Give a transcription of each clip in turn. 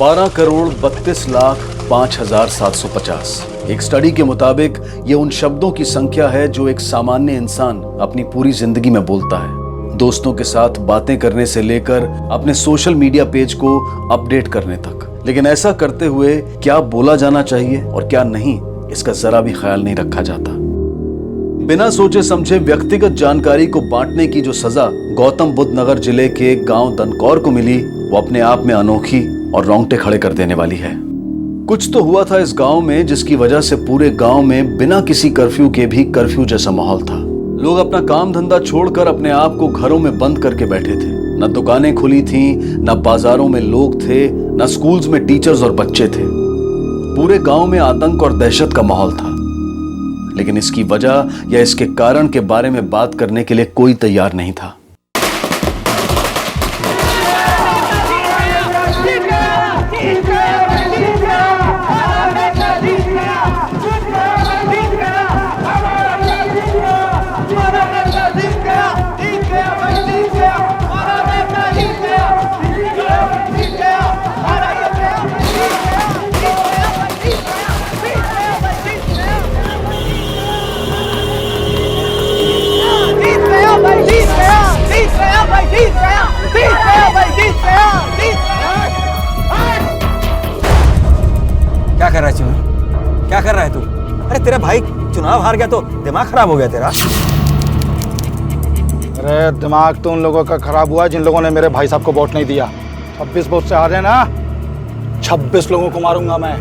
12,32,05,750। एक स्टडी के मुताबिक ये उन शब्दों की संख्या है जो एक सामान्य इंसान अपनी पूरी जिंदगी में बोलता है, दोस्तों के साथ बातें करने से लेकर अपने सोशल मीडिया पेज को अपडेट करने तक। लेकिन ऐसा करते हुए क्या बोला जाना चाहिए और क्या नहीं, इसका जरा भी ख्याल नहीं रखा जाता। बिना सोचे समझे व्यक्तिगत जानकारी को बांटने की जो सजा गौतम बुद्ध नगर जिले के गांव दनकौर को मिली, वो अपने आप में अनोखी और रोंगटे खड़े कर देने वाली है। कुछ तो हुआ था इस गांव में जिसकी वजह से पूरे गांव में बिना किसी कर्फ्यू के भी कर्फ्यू जैसा माहौल था। लोग अपना काम धंधा छोड़कर अपने आप को घरों में बंद करके बैठे थे। न दुकानें खुली थीं, न बाजारों में लोग थे, न स्कूल्स में टीचर्स और बच्चे थे। पूरे गांव में आतंक और दहशत का माहौल था। लेकिन इसकी वजह या इसके कारण के बारे में बात करने के लिए कोई तैयार नहीं था। क्या कर रहा है चुनू? क्या कर रहा है तू? अरे तेरा भाई चुनाव हार गया तो दिमाग खराब हो गया तेरा। अरे दिमाग तो उन लोगों का खराब हुआ जिन लोगों ने मेरे भाई साहब को वोट नहीं दिया। 26 वोट से हारे ना, 26 लोगों को मारूंगा मैं।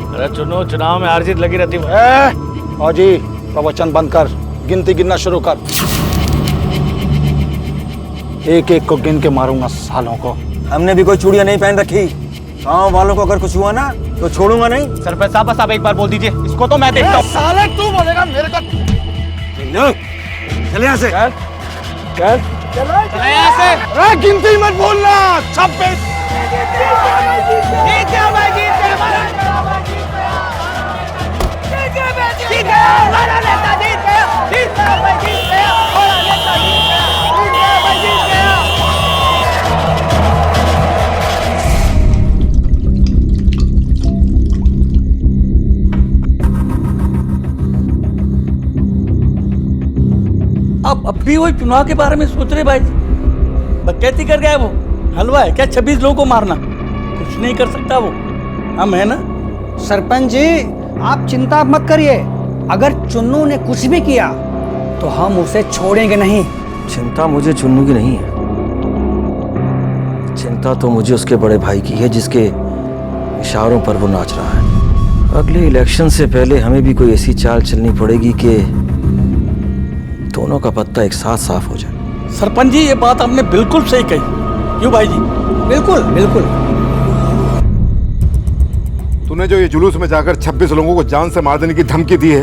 अरे चुनो, चुनाव में हार जीत लगी रहती है। फौजी प्रवचन बंद कर, गिनती गिनना शुरू कर। एक एक को गिन के मारूंगा सालों को। हमने भी कोई चूड़ियां नहीं पहन रखी। गाँव वालों को अगर कुछ हुआ ना तो छोड़ूंगा नहीं। सरपंच साहब बस आप एक बार बोल दीजिए, इसको तो मैं देखता हूँ। साले तू बोलेगा मेरे को? चल यहाँ से। चल यहाँ से। अरे गिनती मत बोलना। 26 अब भी वही चुनाव के बारे में सोच रहे भाई। बकैती कर गया है वो। हलवा है क्या 26 लोगों को मारना? कुछ नहीं कर सकता वो। हम है ना। सरपंच जी आप चिंता मत करिए, अगर चुन्नू ने कुछ भी किया तो हम उसे छोड़ेंगे नहीं। चिंता मुझे चुन्नू की नहीं है, चिंता तो मुझे उसके बड़े भाई की है जिसके इशारों पर वो नाच रहा है। अगले इलेक्शन से पहले हमें भी कोई ऐसी चाल चलनी पड़ेगी कि दोनों का पत्ता एक साथ साफ हो जाए। सरपंच जी ये बात आपने बिल्कुल सही कही। क्यों भाई जी? बिल्कुल बिल्कुल। तूने जो ये जुलूस में जाकर 26 लोगों को जान से मार देने की धमकी दी है,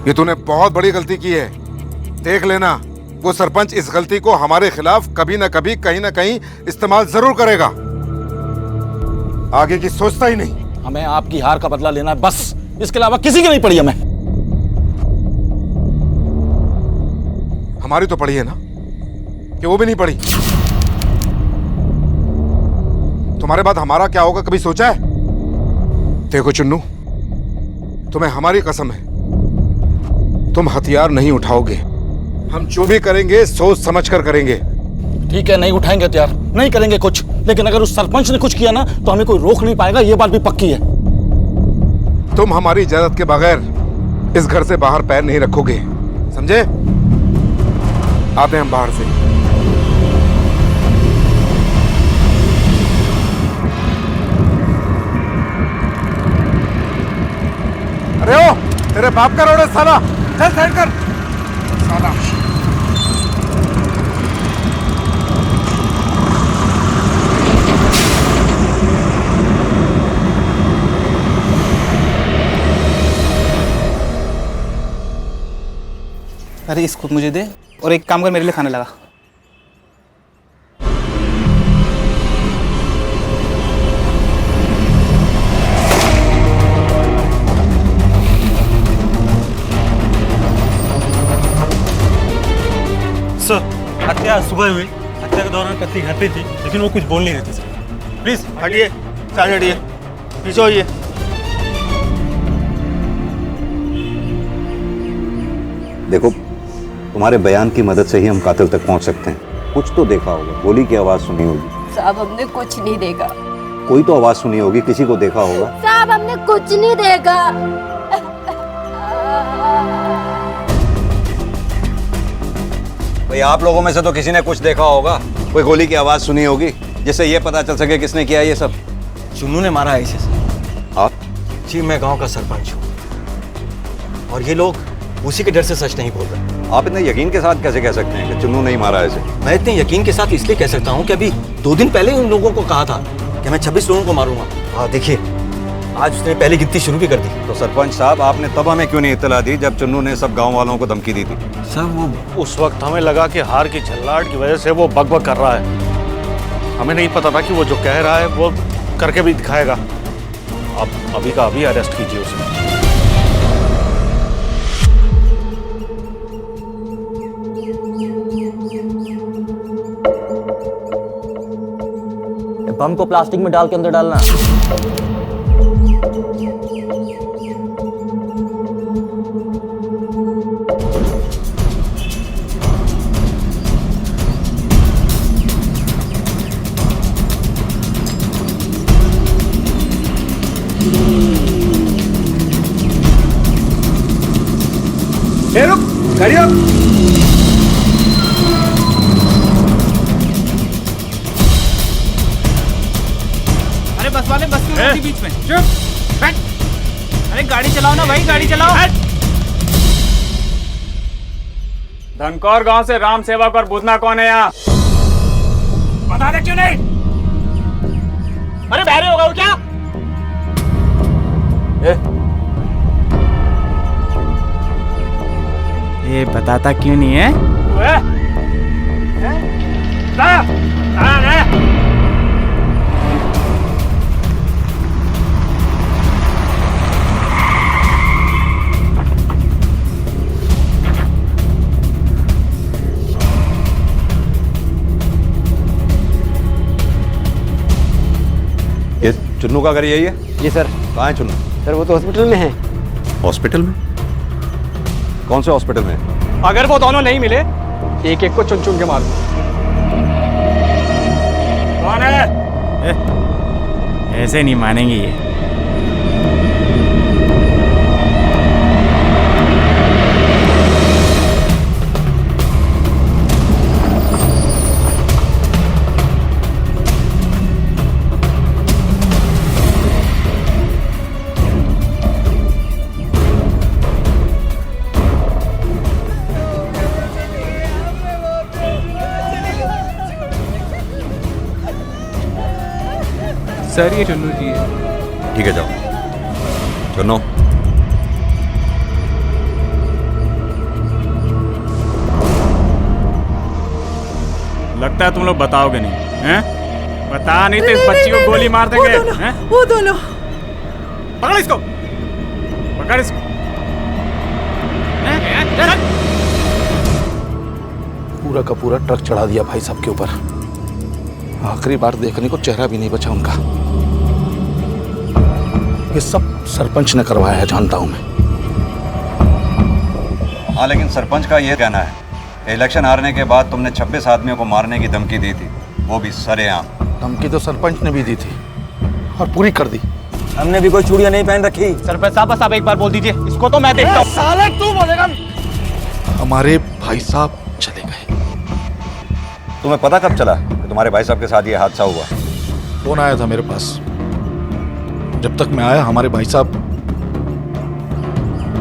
ये तूने बहुत बड़ी गलती की है। देख लेना, वो सरपंच इस गलती को हमारे खिलाफ कभी ना कभी कहीं ना कहीं इस्तेमाल जरूर करेगा। आगे की सोचता ही नहीं। हमें आपकी हार का बदला लेना है बस, इसके अलावा किसी की नहीं पड़ी हमें। हमारी तो पड़ी है ना, कि वो भी नहीं पड़ी? तुम्हारे बाद हमारा क्या होगा कभी सोचा है? देखो चुन्नू, तुम्हें हमारी कसम है, तुम हथियार नहीं उठाओगे। हम जो भी करेंगे सोच समझ कर करेंगे। ठीक है, नहीं उठाएंगे हथियार, नहीं करेंगे कुछ, लेकिन अगर उस सरपंच ने कुछ किया ना तो हमें कोई रोक नहीं पाएगा, ये बात भी पक्की है। तुम हमारी इजाजत के बगैर इस घर से बाहर पैर नहीं रखोगे, समझे? आते हम बाहर से। अरे ओ, तेरे बाप का रोड है साला, चल साइड कर साला। अरे इसको मुझे दे और एक काम कर, मेरे लिए खाने लगा। सर, हत्या सुबह हुई, हत्या के दौरान पत्नी घर पे थी, लेकिन वो कुछ बोल नहीं रही थी सर। प्लीज हटिए, साइड हटिए, पीछे होइए। देखो, तुम्हारे बयान की मदद से ही हम कातिल तक पहुंच सकते हैं। कुछ तो देखा होगा, गोली की आवाज सुनी होगी। साहब हमने कुछ नहीं देखा। कोई तो आवाज सुनी होगी, किसी को देखा होगा। साहब हमने कुछ नहीं देखा। भाई आप लोगों में से तो किसी ने कुछ देखा होगा, कोई गोली की आवाज सुनी होगी, जिससे ये पता चल सके किसने किया ये सब। चुन्नू ने मारा है इसे सर। आप? जी मैं गांव का सरपंच हूँ, और ये लोग उसी के डर से सच नहीं बोल रहे। आप इतने यकीन के साथ कैसे कह सकते हैं कि चुन्नू नहीं मारा है इसे? मैं इतने यकीन के साथ इसलिए कह सकता हूँ कि अभी 2 दिन पहले उन लोगों को कहा था कि मैं 26 लोगों को मारूंगा। हाँ देखिए, आज उसने पहली गिनती शुरू भी कर दी। तो सरपंच साहब, आपने तब हमें क्यों नहीं इत्तला दी जब चुन्नू ने सब गांव वालों को धमकी दी थी? सर वो उस वक्त हमें लगा कि हार की झल्लाहट की वजह से वो बकबक कर रहा है। हमें नहीं पता था कि वो जो कह रहा है वो करके भी दिखाएगा। अब अभी का अभी अरेस्ट कीजिए उसे। बम को प्लास्टिक में डाल के अंदर डालना। रुक, गाड़ी रोक। अरे बस वाले, बस क्यों रोकी बीच में? चुप, बैठ। अरे गाड़ी चलाओ ना भाई, गाड़ी चलाओ। धनकौर गांव से राम सेवक और बुधना कौन है यहाँ? बता दे क्यों नहीं? अरे बहरे हो गए हो क्या? ये बताता क्यों नहीं है? ये चुन्नू का घर यही है? जी सर। कहाँ है चुन्नू? सर वो तो हॉस्पिटल में है। हॉस्पिटल में? कौन से हॉस्पिटल में? अगर वो दोनों नहीं मिले, एक एक को चुन चुन के मारो। कौन है? ऐसे नहीं मानेंगे ये। सर ये चुन्नू जी है। ठीक है, जाओ। चुन्नू, लगता है तुम लोग बताओगे नहीं, हैं? बता नहीं तो इस बच्ची को गोली मार देंगे, हैं? वो दोनों। पकड़ इसको, पकड़ इसको। पूरा का पूरा ट्रक चढ़ा दिया भाई साहब के ऊपर। आखिरी बार देखने को चेहरा भी नहीं बचा उनका। ये सब सरपंच ने करवाया है, जानता हूं मैं। हाँ लेकिन सरपंच का ये कहना है, इलेक्शन हारने के बाद तुमने 26 आदमियों को मारने की धमकी दी थी, वो भी सरेआम। धमकी तो सरपंच ने भी दी थी और पूरी कर दी। हमने भी कोई चूड़ियां नहीं पहन रखी। सरपंच साहब बस आप एक बार बोल दीजिए, इसको तो मैं देखता हूँ। साले तू बोलेगा? हमारे भाई साहब चले गए। तुम्हें पता कब चला कि तुम्हारे भाई साहब के साथ ये हादसा हुआ? फोन आया था मेरे पास। जब तक मैं आया हमारे भाई साहब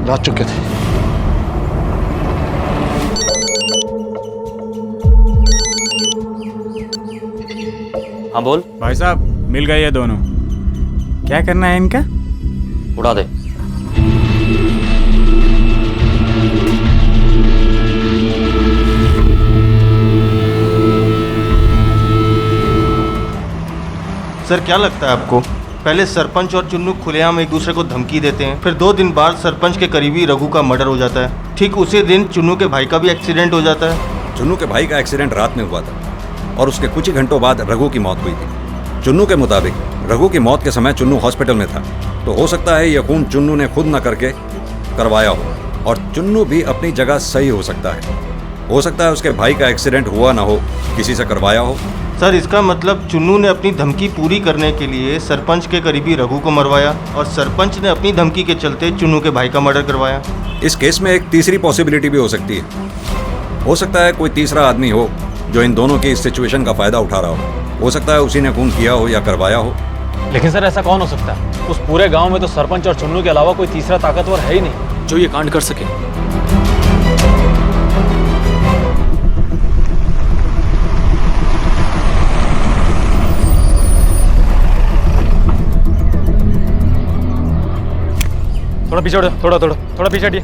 जा चुके थे। हाँ बोल। भाई साहब मिल गए ये दोनों, क्या करना है इनका? उड़ा दे। सर क्या लगता है आपको, पहले सरपंच और चुन्नू खुलेआम एक दूसरे को धमकी देते हैं, फिर 2 दिन बाद सरपंच के करीबी रघु का मर्डर हो जाता है, ठीक उसी दिन चुन्नू के भाई का भी एक्सीडेंट हो जाता है। चुन्नू के भाई का एक्सीडेंट रात में हुआ था, और उसके कुछ ही घंटों बाद रघु की मौत हुई थी। चुन्नू के मुताबिक रघु की मौत के समय चुन्नू हॉस्पिटल में था, तो हो सकता है यह खून चुन्नू ने खुद न करके करवाया हो, और चुन्नू भी अपनी जगह सही हो सकता है। हो सकता है उसके भाई का एक्सीडेंट हुआ ना हो, किसी से करवाया हो। सर इसका मतलब चुन्नू ने अपनी धमकी पूरी करने के लिए सरपंच के करीबी रघु को मरवाया और सरपंच ने अपनी धमकी के चलते चुन्नू के भाई का मर्डर करवाया। इस केस में एक तीसरी पॉसिबिलिटी भी हो सकती है। हो सकता है कोई तीसरा आदमी हो जो इन दोनों की इस सिचुएशन का फायदा उठा रहा हो सकता है उसी ने खून किया हो या करवाया हो। लेकिन सर ऐसा कौन हो सकता है? उस पूरे गांव में तो सरपंच और चुन्नू के अलावा कोई तीसरा ताकतवर है ही नहीं जो ये कांड कर सके। थोड़ा पीछे हटो, थोड़ा पीछे हटिए,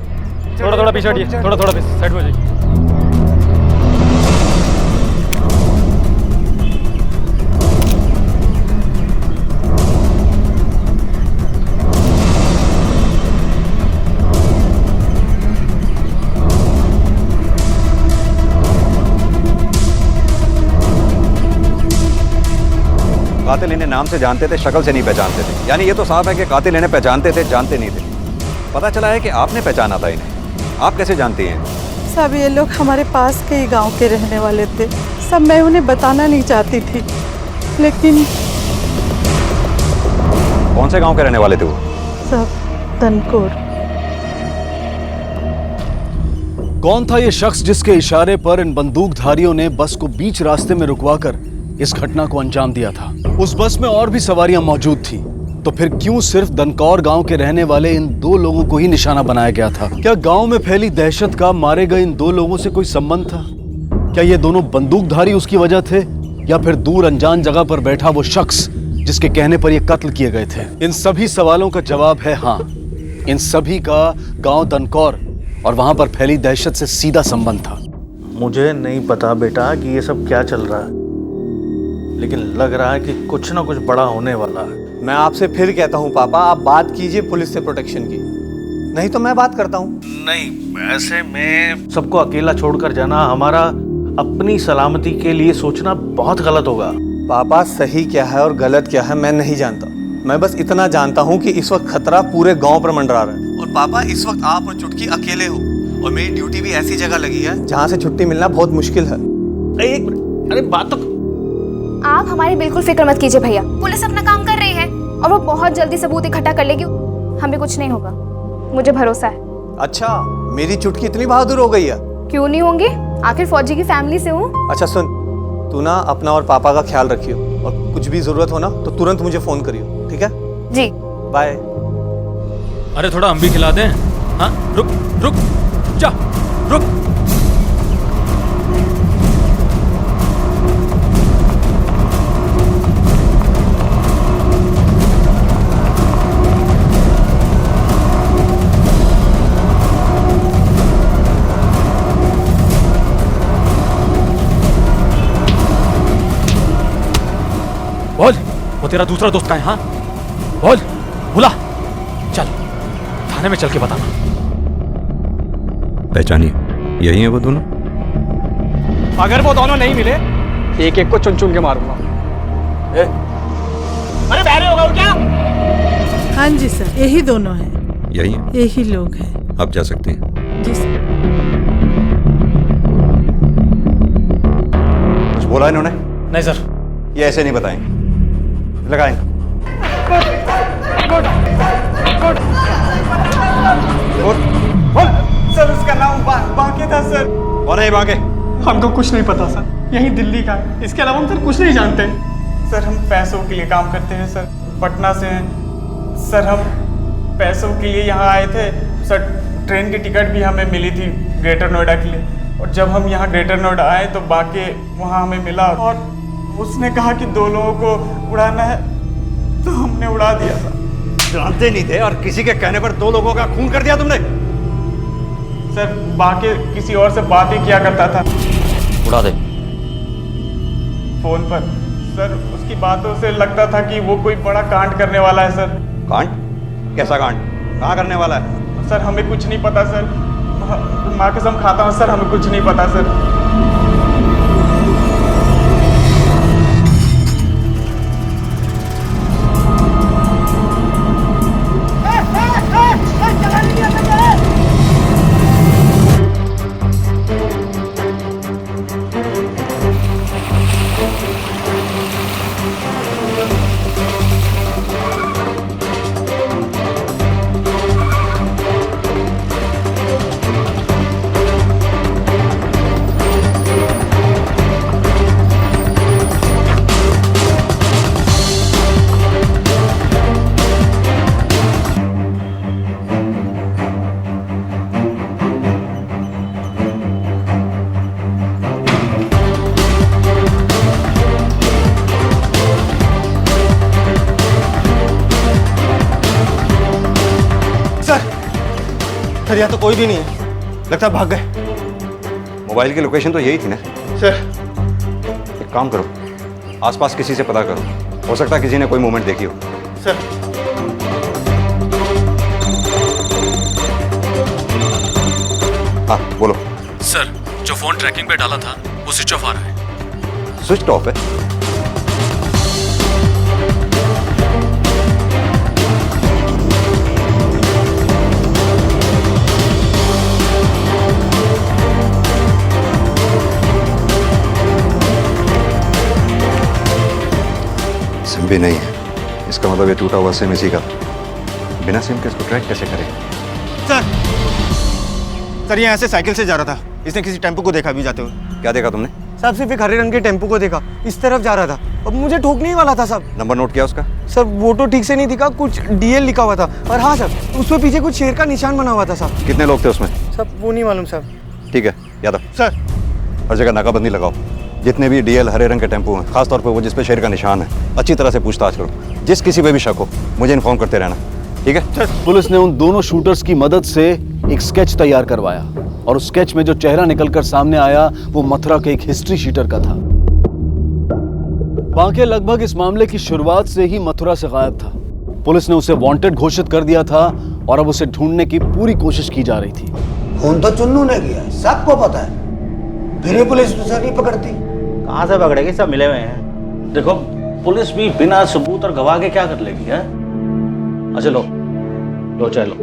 थोड़ा पीछे हटिए, थोड़ा साइड में जाइए। कातिल इन्हें नाम से जानते थे, शक्ल से नहीं पहचानते थे। यानी ये तो साफ है कि कातिल इन्हें पहचानते थे, जानते नहीं थे। पता चला है कि आपने पहचाना था इन्हें। आप कैसे जानती हैं? सब ये लोग हमारे पास के ही गांव के रहने वाले थे। सब मैं उन्हें बताना नहीं चाहती थी, लेकिन कौन से गांव के रहने वाले थे वो? सब तनकोर। कौन था ये शख्स जिसके इशारे पर इन बंदूकधारियों ने बस को बीच रास्ते में रुकवाकर इस घटना को अंजाम दिया था? उस बस में और भी सवारियां मौजूद थी, तो फिर क्यों सिर्फ दनकौर गांव के रहने वाले इन दो लोगों को ही निशाना बनाया गया था? क्या गांव में फैली दहशत का मारे गए इन दो लोगों से कोई संबंध था? क्या ये दोनों बंदूकधारी उसकी वजह थे, या फिर दूर अनजान जगह पर बैठा वो शख्स जिसके कहने पर ये कत्ल किए गए थे? इन सभी सवालों का जवाब है हाँ। इन सभी का गांव दनकौर और वहां पर फैली दहशत से सीधा संबंध था। मुझे नहीं पता बेटा कि ये सब क्या चल रहा है, लेकिन लग रहा है कि कुछ ना कुछ बड़ा होने वाला है। मैं आपसे फिर कहता हूँ पापा, आप बात कीजिए पुलिस से प्रोटेक्शन की, नहीं तो मैं बात करता हूँ। नहीं, ऐसे में सबको अकेला छोड़कर जाना, हमारा अपनी सलामती के लिए सोचना बहुत गलत होगा। पापा सही क्या है और गलत क्या है मैं नहीं जानता। मैं बस इतना जानता हूँ कि इस वक्त खतरा पूरे गांव पर मंडरा रहा है। और पापा इस वक्त आप और चुटकी अकेले हो, और मेरी ड्यूटी भी ऐसी जगह लगी है जहाँ से छुट्टी मिलना बहुत मुश्किल है। एक मिनट, अरे बात तो आप हमारी बिल्कुल फिक्र मत कीजिए भैया, पुलिस अपना काम कर रही है और वो बहुत जल्दी सबूत इकट्ठा कर लेगी। हमें कुछ नहीं होगा, मुझे भरोसा है। अच्छा, मेरी चुटकी इतनी बहादुर हो गई है? क्यों नहीं होंगी, आखिर फौजी की फैमिली से हूँ। अच्छा सुन, तू ना अपना और पापा का ख्याल रखियो, और कुछ भी जरूरत हो ना तो तुरंत मुझे फोन करियो, ठीक है? जी बाय। अरे थोड़ा हम भी खिला दें। हाँ रुक रुक जा रुक। बोल, वो तेरा दूसरा दोस्त का है? हाँ बोल, बुला, चल थाने में चल के बताना। पहचानिए, यही है वो दोनों? अगर वो दोनों नहीं मिले, एक एक को चुन चुन के मारूंगा। अरे बहरे होगा वो क्या? हाँ जी सर, यही दोनों हैं। यही है? यही लोग हैं। आप जा सकते हैं। जी सर। कुछ बोला इन्होंने? नहीं सर। ये ऐसे नहीं बताएंगे, लगाएंगे। सर उसका नाम बांके था सर। कौन है ये बांके? हमको कुछ नहीं पता सर, यही दिल्ली का है, इसके अलावा हम सर कुछ नहीं जानते। सर हम पैसों के लिए काम करते हैं सर, पटना से हैं सर। हम पैसों के लिए यहाँ आए थे सर। ट्रेन की टिकट भी हमें मिली थी ग्रेटर नोएडा के लिए, और जब हम यहाँ ग्रेटर नोएडा आए तो बांके वहाँ हमें मिला, और उसने कहा कि दो लोगों को उड़ाना है, तो हमने उड़ा दिया था। जानते नहीं थे और किसी के कहने पर दो लोगों का खून कर दिया तुमने? सर बाकी किसी और से बात ही किया करता था उड़ा दे फोन पर। सर उसकी बातों से लगता था कि वो कोई बड़ा कांड करने वाला है सर। कांड? कैसा कांड? कहाँ करने वाला है? सर हमें कुछ नहीं पता सर, माँ कसम खाता हूँ सर, हमें कुछ नहीं पता सर। सर यहाँ तो कोई भी नहीं है, लगता है भाग गए। मोबाइल की लोकेशन तो यही थी ना। सर एक काम करो, आसपास किसी से पता करो, हो सकता है किसी ने कोई मूवमेंट देखी हो। सर हाँ बोलो। सर जो फोन ट्रैकिंग पे डाला था वो स्विच ऑफ आ रहा है। स्विच ऑफ है? सिम भी नहीं है, इसका मतलब ये टूटा हुआ सिम इसी का। बिना सिम के इसको ट्रैक कैसे करें? सर ये यहाँ से साइकिल से जा रहा था, इसने किसी टेम्पो को देखा भी जाते हुए। क्या देखा तुमने? साहब सिर्फ एक हरे रंग के टेम्पो को देखा, इस तरफ जा रहा था, अब मुझे ठोकने ही वाला था साहब। नंबर नोट किया उसका? सर वो तो ठीक से नहीं दिखा, कुछ DL लिखा हुआ था, और हाँ सर उस पे पीछे कुछ शेर का निशान बना हुआ था साहब। कितने लोग थे उसमें? सब वो नहीं मालूम साहब। ठीक है यादव, सर हर जगह नाकाबंदी लगाओ, जितने भी DL हरे रंग के टेम्पो हैं, खासतौर पर वो जिस पे शेर का निशान है, अच्छी तरह से पूछताछ करो। जिस किसी पे भी शक हो मुझे इन्फॉर्म करते रहना, ठीक है? पुलिस ने उन दोनों शूटर्स की मदद से एक स्केच तैयार करवाया और उस स्केच में जो चेहरा निकलकर सामने आया वो मथुरा के एक हिस्ट्री शीटर का था। बांके लगभग इस मामले की शुरुआत से ही मथुरा से गायब था। पुलिस ने उसे वांटेड घोषित कर दिया था और अब उसे ढूंढने की पूरी कोशिश की जा रही थी। फोन तो चुन्नू ने किया, सबको पता है, फिर भी पुलिस उसे नहीं पकड़ती। कहाँ से पकड़ेगी, सब मिले हुए हैं। देखो पुलिस भी बिना सबूत और गवाह के क्या कर लेगी है? अच्छा लो चलो।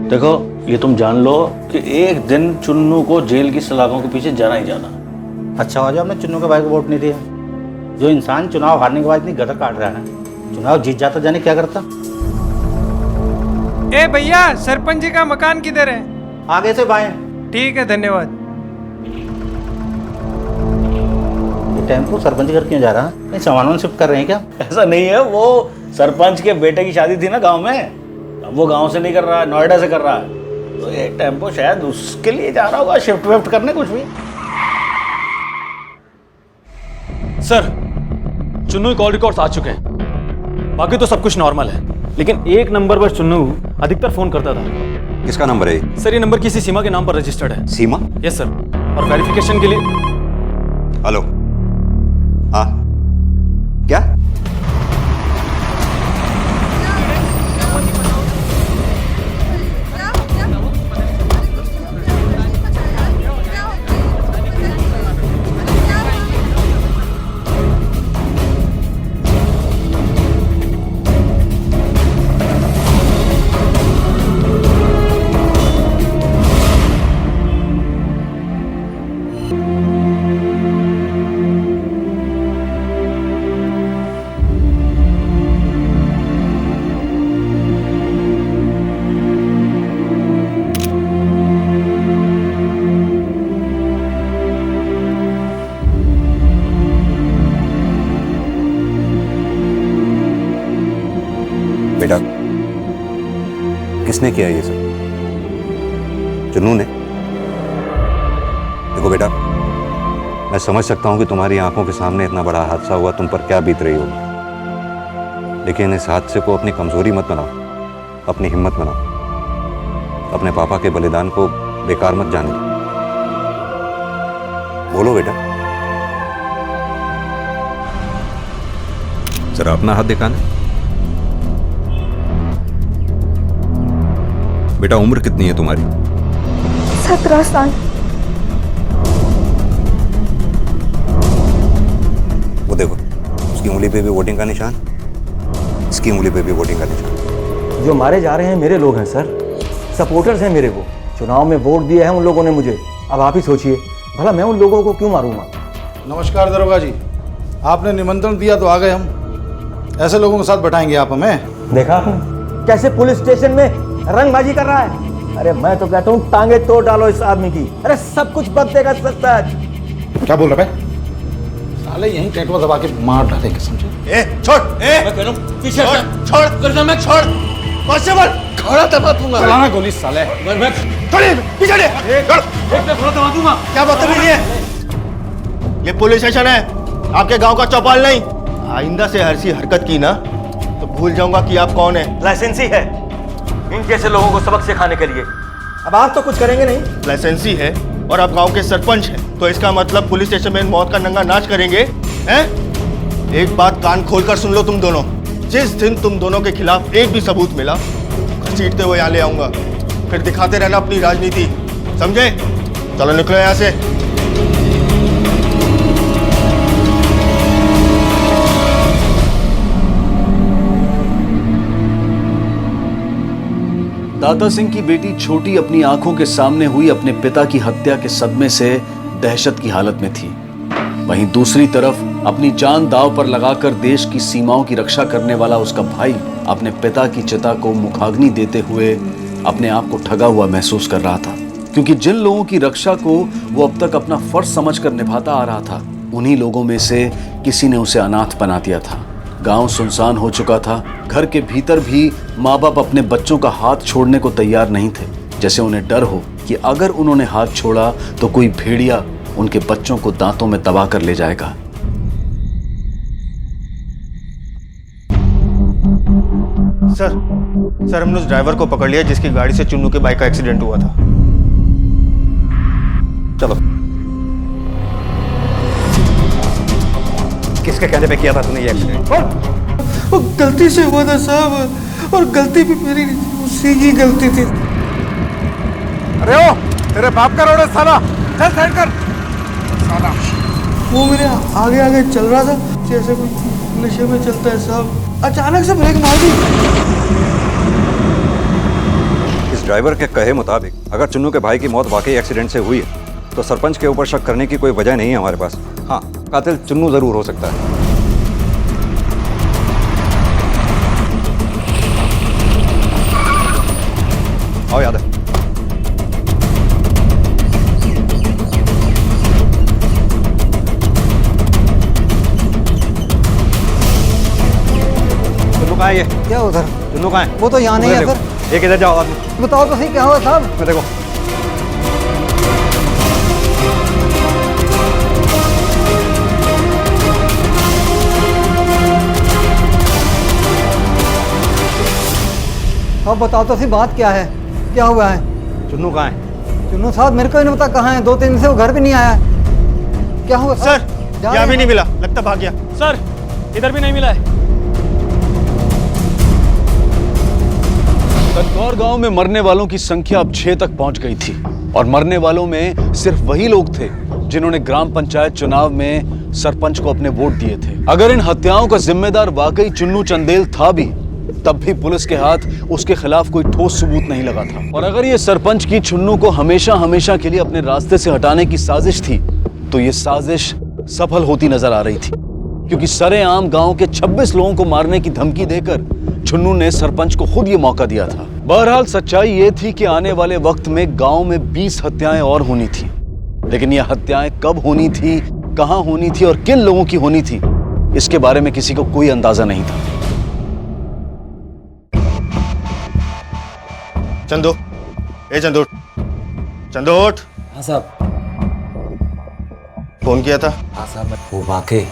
देखो ये तुम जान लो कि एक दिन चुन्नू को जेल की सलाखों के पीछे जाना ही जाना। अच्छा हो जाए हमने चुन्नू के भाई को वोट नहीं दिया। जो इंसान चुनाव हारने के बाद इतनी गटर काट रहा है, चुनाव जीत जाता जाने क्या करता। ए भैया, सरपंच जी का मकान किधर है? आगे से बाएं। ठीक है, धन्यवाद। ये टेम्पो सरपंच घर क्यों जा रहा है? नहीं सामान शिफ्ट कर रहे हैं क्या? ऐसा नहीं है, वो सरपंच के बेटे की शादी थी ना गांव में, अब वो गांव से नहीं कर रहा है, नोएडा से कर रहा है, तो ये टेम्पो शायद उसके लिए जा रहा होगा, शिफ्ट विफ्ट करने कुछ भी। सर चुन्नू कॉल रिकॉर्ड्स आ चुके हैं, बाकी तो सब कुछ नॉर्मल है, लेकिन एक नंबर पर चुन्नू अधिकतर फोन करता था। किसका नंबर है ये? सर ये नंबर किसी सीमा के नाम पर रजिस्टर्ड है। सीमा? यस सर, और वेरिफिकेशन के लिए। हेलो, हाँ क्या? बेटा किसने किया ये सब? चुन्नू ने? देखो बेटा, मैं समझ सकता हूं कि तुम्हारी आंखों के सामने इतना बड़ा हादसा हुआ, तुम पर क्या बीत रही होगी, लेकिन इस हादसे को अपनी कमजोरी मत बनाओ, अपनी हिम्मत बनाओ। अपने पापा के बलिदान को बेकार मत जाने दो। बोलो बेटा, जरा अपना हाथ दिखाना। बेटा उम्र कितनी है तुम्हारी? 17 साल। वो देखो, उसकी उंगली पे भी वोटिंग का निशान, इसकी उंगली पे भी वोटिंग का निशान। जो मारे जा रहे हैं मेरे लोग हैं सर, सपोर्टर्स हैं मेरे। वो चुनाव में वोट दिए हैं उन लोगों ने मुझे। अब आप ही सोचिए, भला मैं उन लोगों को क्यों मारूंगा? नमस्कार दरोगा जी, आपने निमंत्रण दिया तो आ गए हम। ऐसे लोगों के साथ बैठाएंगे आप हमें? देखा आपने कैसे पुलिस स्टेशन में रंगबाजी कर रहा है? अरे मैं तो कहता हूँ टांगे तोड़ डालो इस आदमी की। अरे सब कुछ बदलेगा सच। क्या बोल रहा है? साले यहीं टेटवा दबा के मार डालेंगे, समझे? छोड़, मैं कह रहा हूँ पीछे छोड़ करना, मैं छोड़ कांस्टेबल, खड़ा दबा दूंगा। चलाना गोली साले। मैं छोड़िए, पीछे खड़ा दबा दूंगा। क्या बदतमीजी है? ये पुलिस स्टेशन है, आपके गांव का चौपाल नहीं। आइंदा से ऐसी हरकत की ना तो भूल जाऊंगा कि आप कौन है। लाइसेंस ही है इन जैसे लोगों को सबक सिखाने के लिए। अब आप तो कुछ करेंगे नहीं? लाइसेंसी है और आप गांव के सरपंच हैं, तो इसका मतलब पुलिस स्टेशन में मौत का नंगा नाच करेंगे हैं? एक बात कान खोलकर सुन लो तुम दोनों, जिस दिन तुम दोनों के खिलाफ एक भी सबूत मिला, घसीटते हुए यहाँ ले आऊंगा, फिर दिखाते रहना अपनी राजनीति, समझे? चलो निकलो यहाँ से। दाता सिंह की बेटी छोटी अपनी आंखों के सामने हुई अपने पिता की हत्या के सदमे से दहशत की हालत में थी। वहीं दूसरी तरफ अपनी जान दांव पर लगाकर देश की सीमाओं की रक्षा करने वाला उसका भाई अपने पिता की चिता को मुखाग्नि देते हुए अपने आप को ठगा हुआ महसूस कर रहा था, क्योंकि जिन लोगों की रक्षा को वो अब तक अपना फर्ज समझकर निभाता आ रहा था, उन्हीं लोगों में से किसी ने उसे अनाथ बना दिया था। गांव सुनसान हो चुका था। घर के भीतर भी माँ बाप अपने बच्चों का हाथ छोड़ने को तैयार नहीं थे, जैसे उन्हें डर हो कि अगर उन्होंने हाथ छोड़ा तो कोई भेड़िया उनके बच्चों को दांतों में दबा कर ले जाएगा। सर हमने उस ड्राइवर को पकड़ लिया जिसकी गाड़ी से चुन्नू के बाइक का एक्सीडेंट हुआ था। चलो। किसके कहने पे किया था तूने ये एक्सीडेंट? वो गलती से हुआ था साहब, और गलती भी मेरी, उसी की गलती थी। अरे ओ, तेरे बाप का रोड है साला, चल साइड कर साला। वो मेरे आगे आगे चल रहा था जैसे कोई नशे में चलता है साहब, अचानक से ब्रेक मार दी। इस ड्राइवर के कहे मुताबिक अगर चुन्नू के भाई की मौत वाकई एक्सीडेंट से हुई है तो सरपंच के ऊपर शक करने की कोई वजह नहीं है हमारे पास। हाँ, कातिल चुन्नू जरूर हो सकता है। आओ याद है। चुन्नू कहाँ है ये? क्या उधर? चुन्नू कहाँ है? वो तो यहाँ नहीं है सर। एक इधर जाओ आदमी। बताओ तो सही क्या हुआ साहब? मैं देखो। अब बताओ तो सही बात क्या है, क्या हुआ है? चुन्नू कहाँ है? चुन्नू साहब मेरे को ही नहीं पता कहाँ है, 2-3 दिन से वो घर भी नहीं आया। क्या हुआ सर? यहाँ भी नहीं मिला, लगता भाग गया। सर इधर भी नहीं मिला है। कटकौर गांव में मरने वालों की संख्या अब 6 तक पहुंच गई थी, और मरने वालों में सिर्फ वही लोग थे जिन्होंने ग्राम पंचायत चुनाव में सरपंच को अपने वोट दिए थे। अगर इन हत्याओं का जिम्मेदार वाकई चुन्नू चंदेल था भी, तब भी पुलिस के हाथ उसके खिलाफ कोई ठोस सबूत नहीं लगा था। और अगर ये सरपंच की चुन्नू को हमेशा हमेशा के लिए अपने रास्ते से हटाने की साजिश थी, तो ये साजिश सफल होती नजर आ रही थी, क्योंकि सरेआम गांव के 26 लोगों को मारने की धमकी देकर चुन्नू ने सरपंच को खुद ये मौका दिया था। बहरहाल सच्चाई ये थी कि आने वाले वक्त में गांव में 20 हत्याएं और होनी थी, लेकिन ये हत्याएं कब होनी थी, कहां होनी थी और किन लोगों की होनी थी, इसके बारे में किसी को कोई अंदाजा नहीं था। चंदू, ए चंदू, चंदू उठ। हाँ साहब। फोन किया था? हाँ साहब। वो वाकई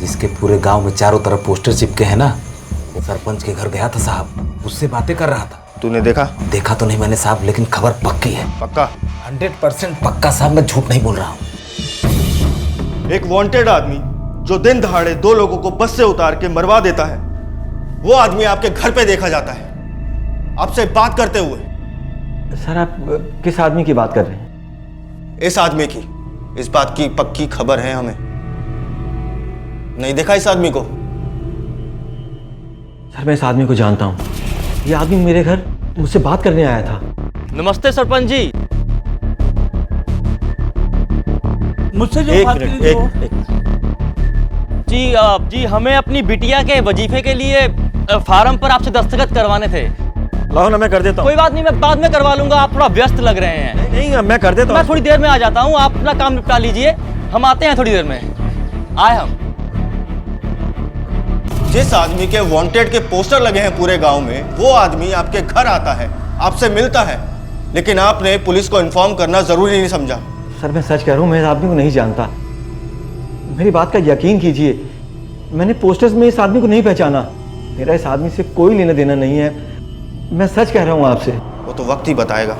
जिसके पूरे गांव में चारों तरफ पोस्टर चिपके हैं ना, वो सरपंच के घर गया था साहब, उससे बातें कर रहा था। तूने देखा? देखा तो नहीं मैंने साहब, लेकिन खबर पक्की है। पक्का? 100% पक्का साहब, मैं झूठ नहीं बोल रहा हूँ। एक वांटेड आदमी जो दिन दहाड़े 2 लोगों को बस से उतार के मरवा देता है, वो आदमी आपके घर पे देखा जाता है, आपसे बात करते हुए। सर आप किस आदमी की बात कर रहे हैं? इस आदमी की। इस बात की पक्की खबर है हमें। नहीं देखा इस आदमी को? सर मैं इस आदमी को जानता हूँ। ये आदमी मेरे घर मुझसे बात करने आया था। नमस्ते सरपंच जी। मुझसे जो एक बात मिनट, करी एक जी हमें अपनी बिटिया के वजीफे के लिए फार्म पर आपसे दस्तखत करवाने थे। लाओ ना, मैं कर देता हूँ। कोई बात नहीं, मैं बाद में करवा लूंगा, आप थोड़ा व्यस्त लग रहे हैं। नहीं मैं कर देता हूँ। मैं थोड़ी देर में आ जाता हूँ, आप अपना काम निपटा लीजिए, हम आते हैं थोड़ी देर में। आए हम। जिस आदमी के वांटेड के पोस्टर लगे हैं पूरे गांव में, वो आदमी आपके घर आता है, आपसे मिलता है, लेकिन आपने पुलिस को इन्फॉर्म करना जरूरी नहीं समझा। सर मैं सच कह रहा हूँ, मैं इस आदमी को नहीं जानता। मेरी बात का यकीन कीजिए, मैंने पोस्टर्स में इस आदमी को नहीं पहचाना। मेरा इस आदमी से कोई लेना देना नहीं है, मैं सच कह रहा हूँ आपसे। वो तो वक्त ही बताएगा।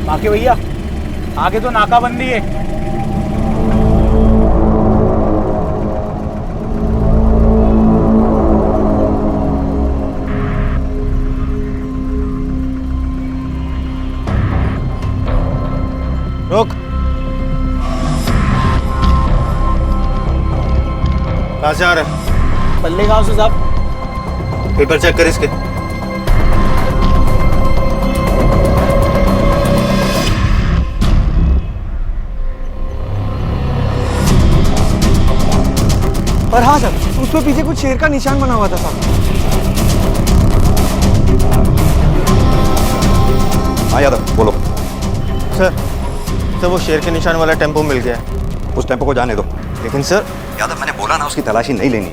बाकी भैया आगे तो नाकाबंदी है। रोक। कहाँ से आ रहा है? पल्ले गांव से साहब। पेपर चेक कर इसके। और हाँ सर, उस पे पीछे कुछ शेर का निशान बना हुआ था साहब। हाँ यादव बोलो। सर वो शेर के निशान वाला टेम्पो मिल गया है। उस टेम्पो को जाने दो। लेकिन सर यादव मैंने बोला ना उसकी तलाशी नहीं लेनी।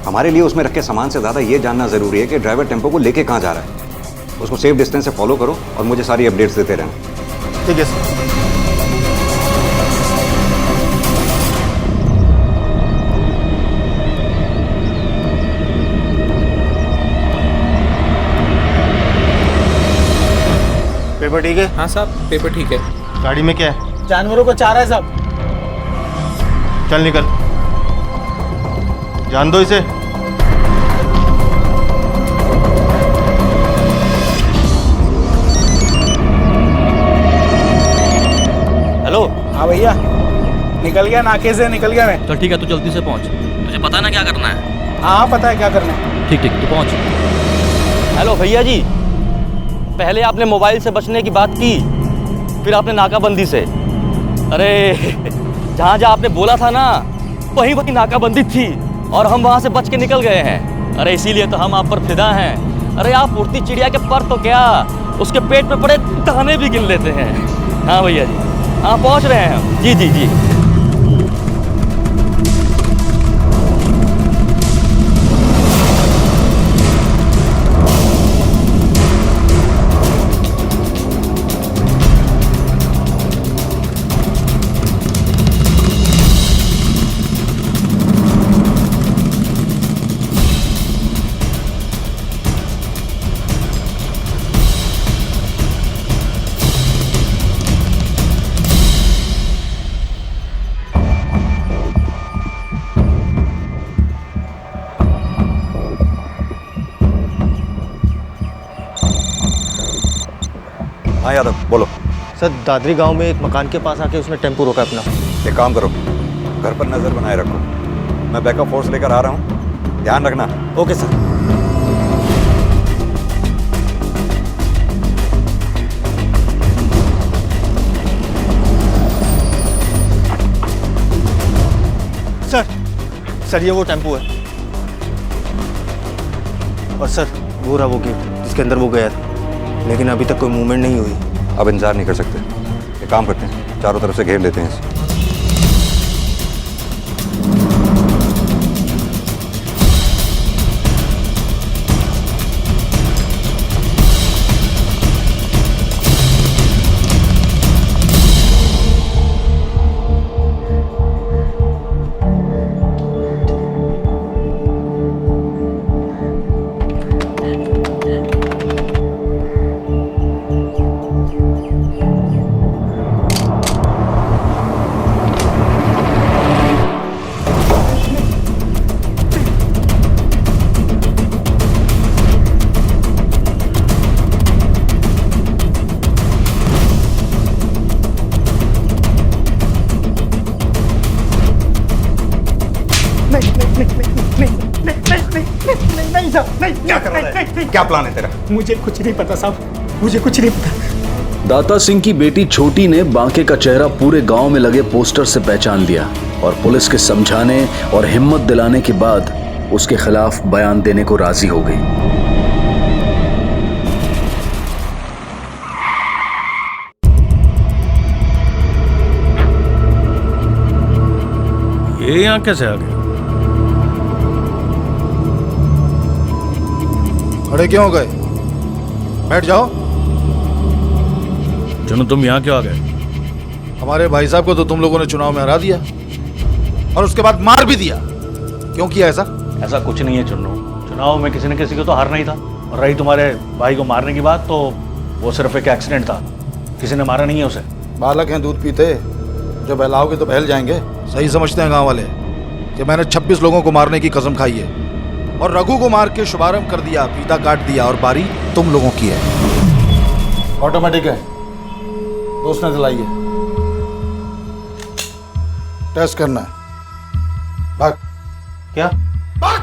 हमारे लिए उसमें रखे सामान से ज़्यादा ये जानना ज़रूरी है कि ड्राइवर टेम्पो को लेके कहाँ जा रहा है। उसको सेफ डिस्टेंस से फॉलो करो और मुझे सारी अपडेट्स देते रहना। ठीक है सर। पेपर ठीक है? हाँ साहब, पेपर ठीक है। गाड़ी में क्या है? जानवरों को चारा है साहब। चल निकल, जान दो इसे। हेलो। हाँ भैया, निकल गया नाके से, निकल गया मैं। चल ठीक है, तू जल्दी से पहुंच। तुझे पता है ना क्या करना है? हाँ पता है क्या करना है। ठीक ठीक, तू पहुंच। हेलो भैया जी, पहले आपने मोबाइल से बचने की बात की, फिर आपने नाकाबंदी से। अरे जहाँ जहाँ आपने बोला था ना, वहीं वहीं नाकाबंदी थी और हम वहाँ से बच के निकल गए हैं। अरे इसीलिए तो हम आप पर फिदा हैं। अरे आप उड़ती चिड़िया के पर तो क्या, उसके पेट में पड़े दाने भी गिन लेते हैं। हाँ भैया जी, हाँ पहुँच रहे हैं हम। जी जी जी। हाँ यादव बोलो। सर दादरी गांव में एक मकान के पास आके उसने टेम्पो रोका अपना। एक काम करो, घर पर नज़र बनाए रखो, मैं बैकअप फोर्स लेकर आ रहा हूँ, ध्यान रखना। Okay sir. सर ये वो टेम्पो है। और सर वो रहा वो गेट जिसके अंदर वो गया था, लेकिन अभी तक कोई मूवमेंट नहीं हुई। अब इंतजार नहीं कर सकते, एक काम करते हैं, चारों तरफ से घेर लेते हैं इसे। क्या प्लान है तेरा? मुझे कुछ नहीं पता साहब, मुझे कुछ नहीं पता। दाता सिंह की बेटी छोटी ने बांके का चेहरा पूरे गांव में लगे पोस्टर से पहचान लिया और पुलिस के समझाने और हिम्मत दिलाने के बाद उसके खिलाफ बयान देने को राजी हो गई। ये यहाँ कैसे आ गया? खड़े क्यों हो गए? बैठ जाओ। चलो तुम यहाँ क्यों आ गए? हमारे भाई साहब को तो तुम लोगों ने चुनाव में हरा दिया और उसके बाद मार भी दिया। क्यों किया ऐसा? ऐसा कुछ नहीं है चुन्नू, चुनाव में किसी न किसी को तो हारना ही था। और रही तुम्हारे भाई को मारने की बात, तो वो सिर्फ एक एक्सीडेंट था। किसी ने मारा नहीं है उसे? बालक हैं, दूध पीते, जब बहलाओगे तो बहल जाएंगे। सही समझते हैं गांव वाले कि मैंने 26 लोगों को मारने की कसम खाई है और रघु को मार के शुभारंभ कर दिया, फीता काट दिया और बारी तुम लोगों की है। ऑटोमेटिक है, दोस्त ने दिलाई है। टेस्ट करना है। भाग। क्या? भाग।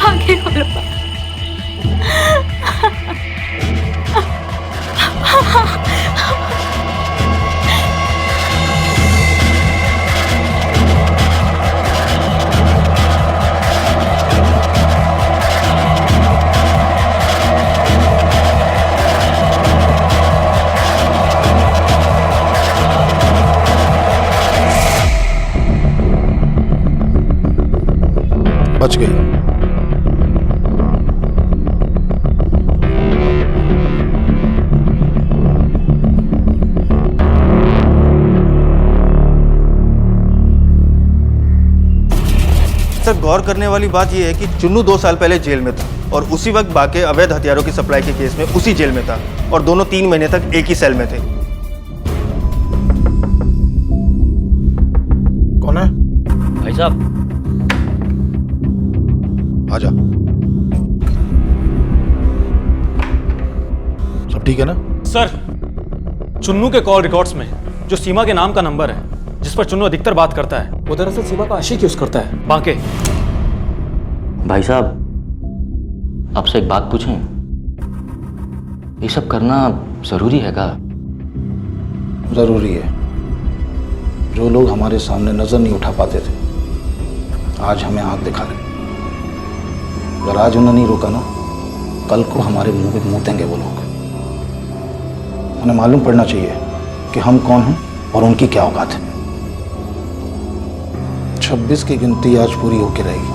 आगे खोलो। बच गई। सर, गौर करने वाली बात यह है कि चुन्नू 2 साल पहले जेल में था और उसी वक्त बाके अवैध हथियारों की सप्लाई के केस में उसी जेल में था और दोनों 3 महीने तक एक ही सेल में थे। कौन है? भाई साहब। आजा। सब ठीक है ना? सर, चुन्नू के कॉल रिकॉर्ड्स में जो सीमा के नाम का नंबर है जिस पर चुन्नू अधिकतर बात करता है, वो दरअसल सीमा का आशिक यूज करता है, बांके। भाई साहब, आपसे एक बात पूछें? ये सब करना जरूरी है क्या? जरूरी है। जो लोग हमारे सामने नजर नहीं उठा पाते थे, आज हमें आंख दिखा रहे। अगर आज उन्हें नहीं रोका ना, कल को हमारे मुंह पे मूतेंगे वो लोग। उन्हें मालूम पड़ना चाहिए कि हम कौन हैं और उनकी क्या औकात है। 26 की गिनती आज पूरी होकर रहेगी।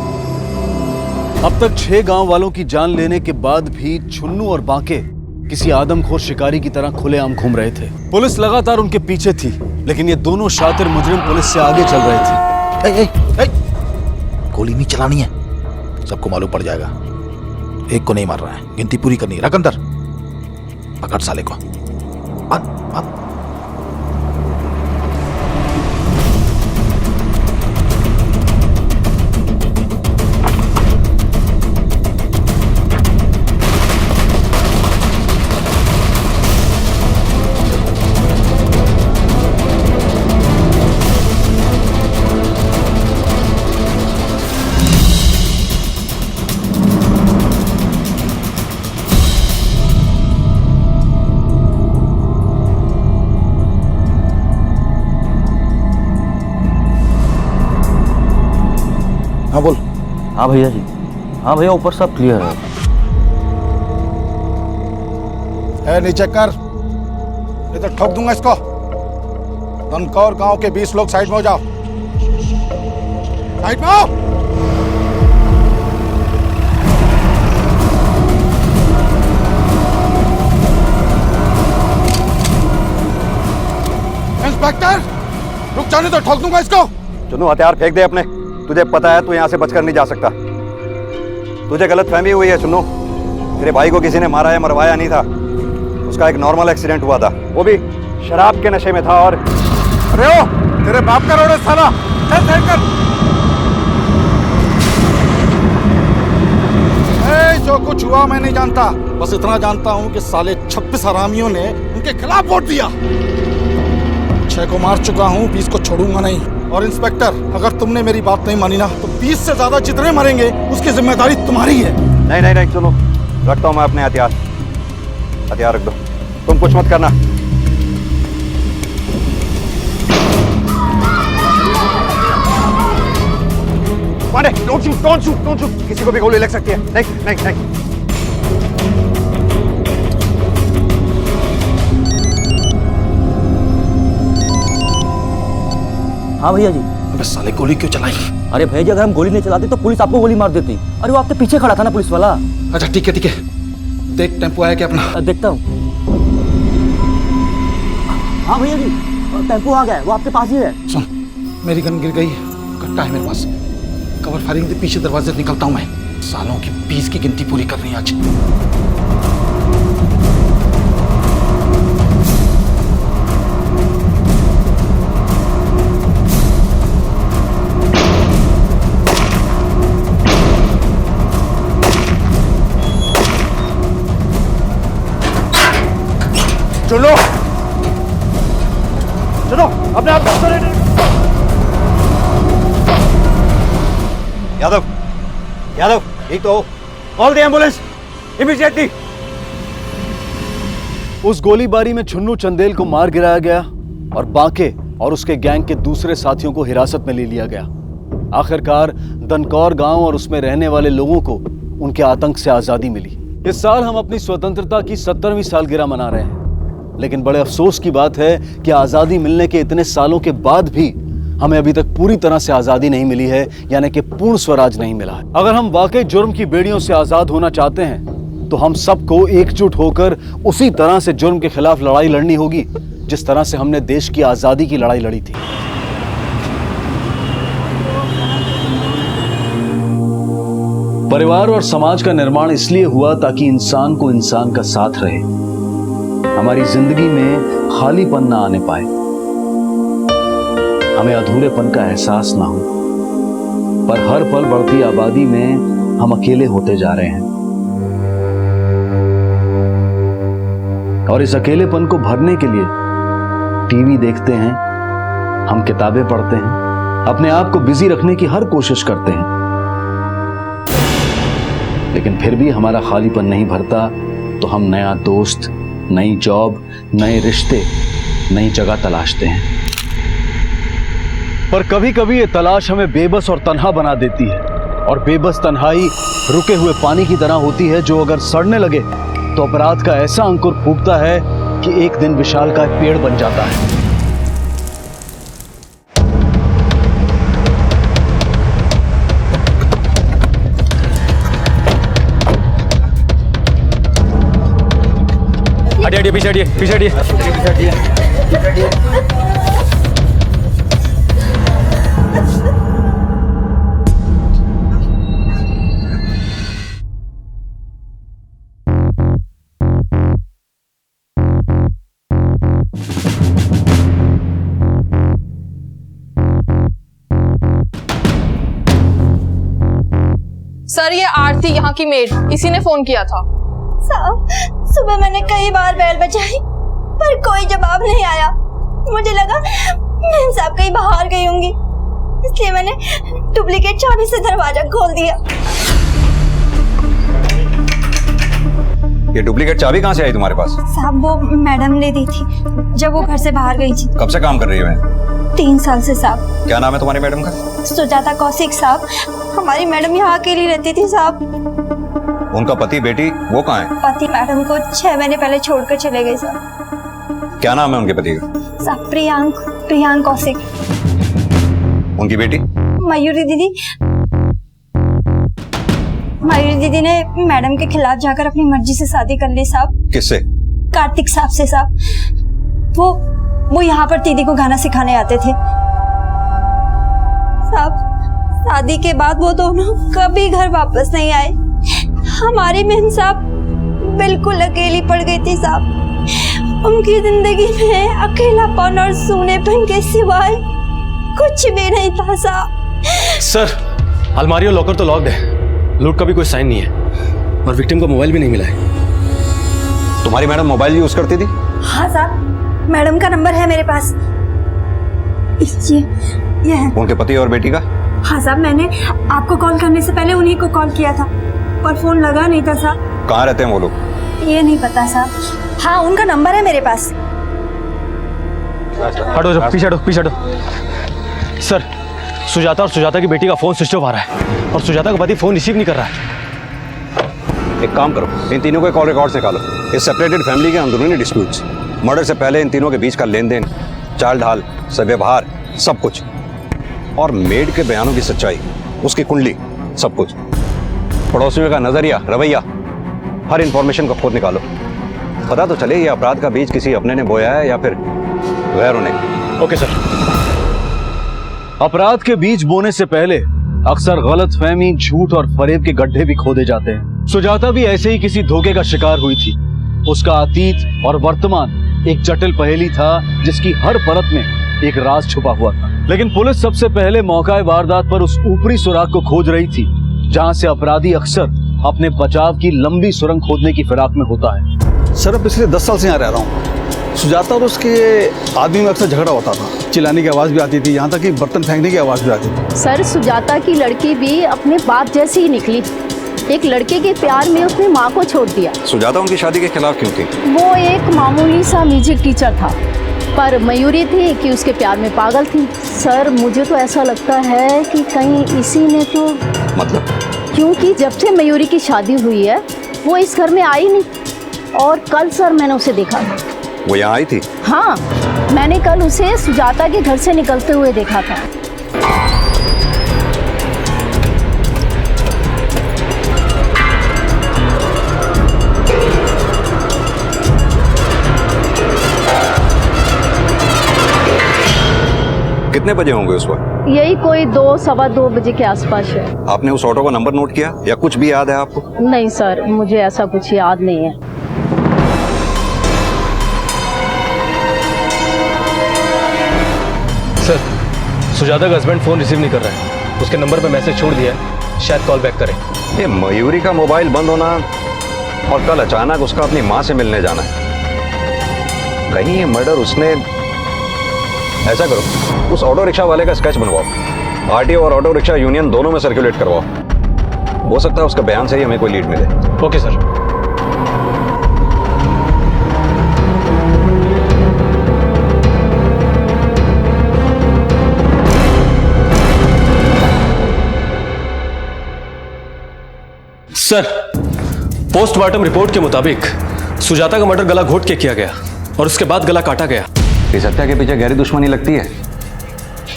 अब तक 6 गांव वालों की जान लेने के बाद भी चुन्नू और बांके किसी आदमखोर शिकारी की तरह खुलेआम घूम रहे थे। पुलिस लगातार उनके पीछे थी, लेकिन ये दोनों शातिर मुजरिम पुलिस से आगे चल रहे थे। गोली नहीं चलानी है, सबको मालूम पड़ जाएगा। एक को नहीं मार रहा है, गिनती पूरी करनी है। रख अंदर, पकड़ साले को। हाँ बोल। हाँ भैया जी, हाँ भैया, ऊपर सब क्लियर है। नीचे कर, नहीं तो ठोक दूंगा इसको। दनकौर गांव के 20 लोग साइड में हो जाओ। साइड में आओ। इंस्पेक्टर, रुक जाने तो ठोक दूंगा इसको। चुन्नू, हथियार फेंक दे अपने। तुझे पता है तू यहाँ से बचकर नहीं जा सकता। तुझे गलत फहमी हुई है चुन्नू। तेरे भाई को किसी ने मारा या मरवाया नहीं था। उसका एक नॉर्मल एक्सीडेंट हुआ था, वो भी शराब के नशे में था। और अरे ओ, तेरे बाप का रोड है साला। चल साइड कर। जो कुछ हुआ मैं नहीं जानता, बस इतना जानता हूँ कि साले 26 हरामियों ने उनके खिलाफ वोट दिया। 6 को मार चुका हूँ, 20 को छोड़ूंगा नहीं। और इंस्पेक्टर, अगर तुमने मेरी बात नहीं मानी ना, तो 20 से ज्यादा जितने मरेंगे उसकी जिम्मेदारी तुम्हारी है। नहीं नहीं नहीं, सुनो, रखता हूँ मैं अपने हथियार। हथियार रख दो, तुम कुछ मत करना। Pandey, don't shoot. किसी को भी गोली लग सकती है। नहीं नहीं नहीं। हाँ भैया जी। अबे साले, गोली क्यों चलाई? अरे भैया जी, अगर हम गोली नहीं चलाते तो पुलिस आपको गोली मार देती। अरे वो आपके पीछे खड़ा था ना पुलिस वाला। अच्छा ठीक है ठीक है, देख टेम्पो आया क्या अपना? देखता हूँ। हाँ भैया जी, टेम्पो आ गया है, वो आपके पास ही है। सुन, मेरी गन गिर गई, कट्टा है मेरे पास। कवर फायरिंग से पीछे दरवाजे से निकलता हूँ मैं। सालों की 20 की गिनती पूरी करनी है आज। चलो चलो, अपने आप यादव, यादव, एक तो कॉल द एम्बुलेंस इमीडिएटली। उस गोलीबारी में छुन्नू चंदेल को मार गिराया गया और बांके और उसके गैंग के दूसरे साथियों को हिरासत में ले लिया गया। आखिरकार दनकौर गांव और उसमें रहने वाले लोगों को उनके आतंक से आजादी मिली। इस साल हम अपनी स्वतंत्रता की 70वीं सालगिरह मना रहे हैं, लेकिन बड़े अफसोस की बात है कि आजादी मिलने के इतने सालों के बाद भी हमें अभी तक पूरी तरह से आजादी नहीं मिली है, यानी कि पूर्ण स्वराज नहीं मिला है। अगर हम वाकई जुर्म की बेड़ियों से आजाद होना चाहते हैं तो हम सबको एकजुट होकर उसी तरह से जुर्म के खिलाफ लड़ाई लड़नी होगी जिस तरह से हमने देश की आजादी की लड़ाई लड़ी थी। परिवार और समाज का निर्माण इसलिए हुआ ताकि इंसान को इंसान का साथ रहे, हमारी जिंदगी में खालीपन ना आने पाए, हमें अधूरेपन का एहसास ना हो। पर हर पल बढ़ती आबादी में हम अकेले होते जा रहे हैं और इस अकेलेपन को भरने के लिए टीवी देखते हैं, हम किताबें पढ़ते हैं, अपने आप को बिजी रखने की हर कोशिश करते हैं, लेकिन फिर भी हमारा खालीपन नहीं भरता तो हम नया दोस्त, नई जॉब, नए रिश्ते, नई जगह तलाशते हैं। पर कभी कभी ये तलाश हमें बेबस और तन्हा बना देती है, और बेबस तन्हाई रुके हुए पानी की तरह होती है जो अगर सड़ने लगे तो अपराध का ऐसा अंकुर फूटता है कि एक दिन विशालकाय पेड़ बन जाता है। हटिए, पीछे हटिए, पीछे हटिए। सर, ये आरती यहाँ की मेड, इसी ने फोन किया था। साहब, सुबह मैंने कई बार बेल बजाई पर कोई जवाब नहीं आया। मुझे लगा मैं साहब कहीं बाहर गई होंगी, इसलिए मैंने डुप्लीकेट चाबी से दरवाजा खोल दिया। ये डुप्लीकेट चाबी कहाँ से आई तुम्हारे पास? साहब, वो मैडम ने दी थी जब वो घर से बाहर गई थी। कब से काम कर रही है? 3 साल से साहब। क्या नाम है तुम्हारी मैडम का? सुजाता कौशिक साहब। हमारी मैडम यहाँ अकेली रहती थी साहब। उनका पति बेटी वो कहाँ है? पति मैडम को 6 महीने पहले छोड़कर चले गए साहब। क्या नाम है उनके पति का? साहब, प्रियांक कौशिक। उनकी बेटी? मयूरी दीदी। मयूरी दीदी ने मैडम के खिलाफ जाकर अपनी मर्जी से शादी कर ली साहब। किससे? कार्तिक साहब से साहब। वो यहाँ पर दीदी को गाना सिखाने आते थे साहब। शादी के बाद वो दोनों कभी घर वापस नहीं आए। हमारी बहन साहब बिल्कुल अकेली पड़ गई थी साहब। उनकी जिंदगी में अकेलापन और सूनेपन के सिवाय कुछ भी नहीं था साहब। सर, अलमारी और लॉकर तो लॉक्ड है, लूट का भी कोई साइन नहीं है और विक्टिम का मोबाइल भी नहीं मिला है। तुम्हारी मैडम मोबाइल यूज करती थी? हाँ साहब, मैडम का नंबर है मेरे पास। ये है। उनके पति और बेटी का? हाँ साहब, मैंने आपको कॉल करने से पहले उन्हीं को कॉल किया था पर फोन लगा नहीं था साहब। कहाँ रहते हैं वो लोग? ये नहीं पता साहब। हाँ, उनका नंबर है मेरे पास। हटो, पीछे हटो। सर, सुजाता और सुजाता की बेटी का फोन स्विच ऑफ आ रहा है और सुजाता का पति फोन रिसीव नहीं कर रहा है। एक काम करो, इन तीनों के कॉल रिकॉर्ड निकालो। इस सेपरेटेड फैमिली के अंदरूनी डिस्प्यूट्स, मर्डर से पहले इन तीनों के बीच का लेन देन, चाल ढाल, व्यवहार, सब कुछ, और मेड के बयानों की सच्चाई, उसकी कुंडली, सब कुछ, पड़ोसियों का नजरिया, रवैया, हर इंफॉर्मेशन को खुद निकालो। पता तो चले ये अपराध का बीज किसी अपने ने बोया है या फिर गैरों ने। Okay sir. अपराध के बीज बोने से पहले अक्सर गलतफहमी, झूठ और फरेब के गड्ढे भी खोदे जाते हैं। सुजाता भी ऐसे ही किसी धोखे का शिकार हुई थी। उसका अतीत और वर्तमान एक जटिल पहेली था जिसकी हर परत में एक राज छुपा हुआ था। लेकिन पुलिस सबसे पहले मौका वारदात पर उस ऊपरी सुराग को खोज रही थी जहां से अपराधी अक्सर अपने बचाव की लंबी सुरंग खोदने की फिराक में होता है। सर पिछले 10 साल से यहाँ रह रहा हूँ। सुजाता और उसके आदमी में अक्सर झगड़ा होता था, चिल्लाने की आवाज़ भी आती थी, यहाँ तक कि बर्तन फेंकने की आवाज़ भी आती थी। सर सुजाता की लड़की भी अपने बाप जैसी ही निकली। एक लड़के के प्यार में उसने माँ को छोड़ दिया। सुजाता उनकी शादी के खिलाफ क्यों थी? वो एक मामूली सा म्यूजिक टीचर था, पर मयूरी थी कि उसके प्यार में पागल थी। सर मुझे तो ऐसा लगता है कि कहीं इसी ने तो मतलब? क्योंकि जब से मयूरी की शादी हुई है वो इस घर में आई नहीं। और कल सर मैंने उसे देखा। वो यहाँ आई थी? हाँ, मैंने कल उसे सुजाता के घर से निकलते हुए देखा था। कितने बजे होंगे उस वक्त? यही कोई 2 सवा 2 बजे के आसपास है। आपने उस ऑटो का नंबर नोट किया या कुछ भी याद है आपको? नहीं सर, मुझे ऐसा कुछ याद नहीं है। सर सुजाता का हस्बैंड फोन रिसीव नहीं कर रहा है। उसके नंबर पे मैसेज छोड़ दिया है, शायद कॉल बैक करें। ये मयूरी का मोबाइल बंद होना और कल अचानक उसका अपनी माँ से मिलने जाना है, कहीं ये मर्डर उसने... ऐसा करो, उस ऑटो रिक्शा वाले का स्केच बनवाओ, आरटीओ और ऑटो रिक्शा यूनियन दोनों में सर्कुलेट करवाओ। हो सकता है उसका बयान से ही हमें कोई लीड मिले। Okay sir. Sir postmortem report के मुताबिक सुजाता का मर्डर गला घोट के किया गया और उसके बाद गला काटा गया। इस हत्या के पीछे गहरी दुश्मनी लगती है।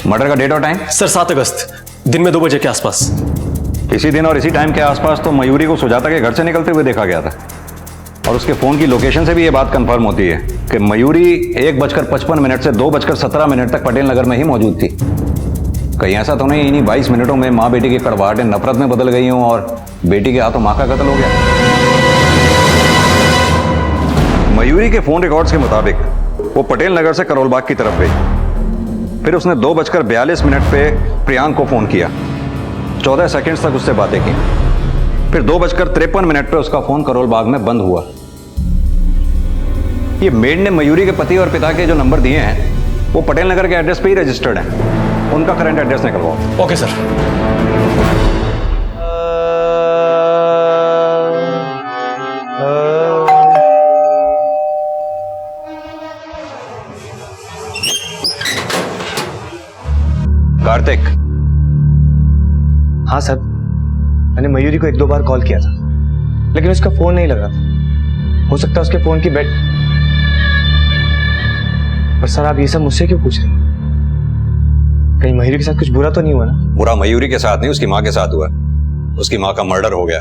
मर्डर का डेट और टाइम? सर 7 अगस्त दिन में 2 बजे के आसपास। इसी दिन और इसी टाइम के आसपास तो मयूरी को सुजाता के घर से निकलते हुए देखा गया था और उसके फोन की लोकेशन से भी ये बात कंफर्म होती है कि मयूरी 1:55 से 2:17 तक पटेल नगर में ही मौजूद थी। कहीं ऐसा तो नहीं इन्हीं 22 मिनटों में माँ बेटी की कड़वाहटें नफरत में बदल गई हों और बेटी के हाथों माँ का कत्ल हो गया। मयूरी के फोन रिकॉर्ड्स के मुताबिक वो पटेल नगर से करोल बाग की तरफ गई। फिर उसने 2:42 पे प्रियांक को फोन किया, 14 सेकंड्स तक उससे बातें की। फिर 2:53 पे उसका फोन करोल बाग में बंद हुआ। ये मेड ने मयूरी के पति और पिता के जो नंबर दिए हैं वो पटेल नगर के एड्रेस पे ही रजिस्टर्ड हैं। उनका करंट एड्रेस निकलवाओ। Okay sir. कार्तिक। हाँ सर, मैंने मयूरी को 1-2 बार कॉल किया था लेकिन उसका फोन नहीं लग रहा था। हो सकता है उसके फोन की बैट... पर सर आप ये सब मुझसे क्यों पूछ रहे हैं? कहीं मयूरी के साथ कुछ बुरा तो नहीं हुआ ना? बुरा मयूरी के साथ नहीं, उसकी माँ के साथ हुआ। उसकी माँ का मर्डर हो गया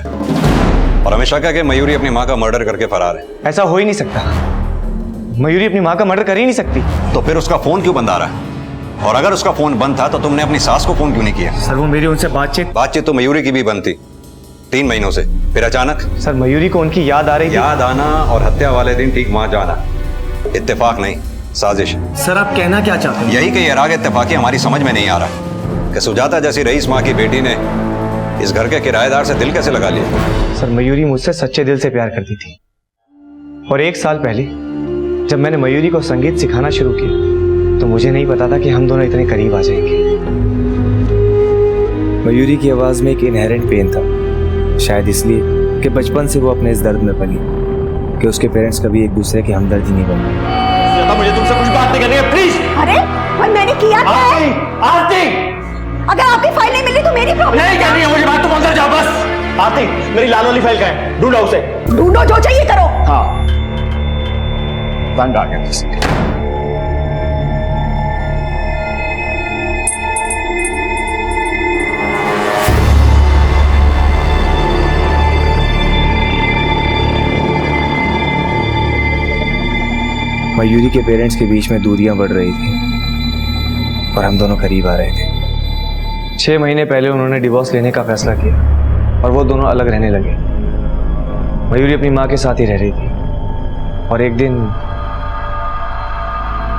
और हमें शक है कि मयूरी अपनी माँ का मर्डर करके फरार है। ऐसा हो ही नहीं सकता। मयूरी अपनी माँ का मर्डर कर ही नहीं सकती। तो फिर उसका फोन क्यों बंद आ रहा है? और अगर उसका फोन बंद था तो तुमने अपनी सास को फोन क्यों नहीं किया? सर वो मेरी उनसे बातचीत तो मयूरी की भी बंद थी 3 महीनों से। फिर अचानक? सर मयूरी को उनकी याद आ रही थी। याद आना और हत्या वाले दिन ठीक वहां जाना इत्तेफाक नहीं, साजिश। सर आप कहना क्या चाहते हैं? यही कि ये राग इत्तेफाकी हमारी समझ में नहीं आ रहा कि सुजाता जैसी रईस माँ की बेटी ने इस घर के किराएदार से दिल कैसे लगा लिया। सर मयूरी मुझसे सच्चे दिल से प्यार करती थी और 1 साल पहले जब मैंने मयूरी को संगीत सिखाना शुरू किया तो मुझे नहीं पता था कि हम दोनों इतने करीब आ जाएंगे। मयूरी की आवाज में एक इनहेरेंट पेन था, शायद इसलिए कि बचपन से वो अपने इस दर्द में पली कि उसके पेरेंट्स कभी एक दूसरे के हमदर्द ही नहीं बने। मुझे तुमसे कुछ बात नहीं करनी है, प्लीज। अरे पर मैंने किया क्या है? आरती, अगर आपकी फाइल नहीं मिली तो मेरी प्रॉब्लम नहीं करनी है मुझे बात, तुम अंदर जाओ बस। आरती मेरी लाल वाली फाइल कहाँ है? ढूंढो उसे। ढूंढो, जो चाहिए करो। हाँ रंग आ गया। मयूरी के पेरेंट्स के बीच में दूरियां बढ़ रही थी और हम दोनों करीब आ रहे थे। 6 महीने पहले उन्होंने डिवोर्स लेने का फैसला किया और वो दोनों अलग रहने लगे। मयूरी अपनी माँ के साथ ही रह रही थी और एक दिन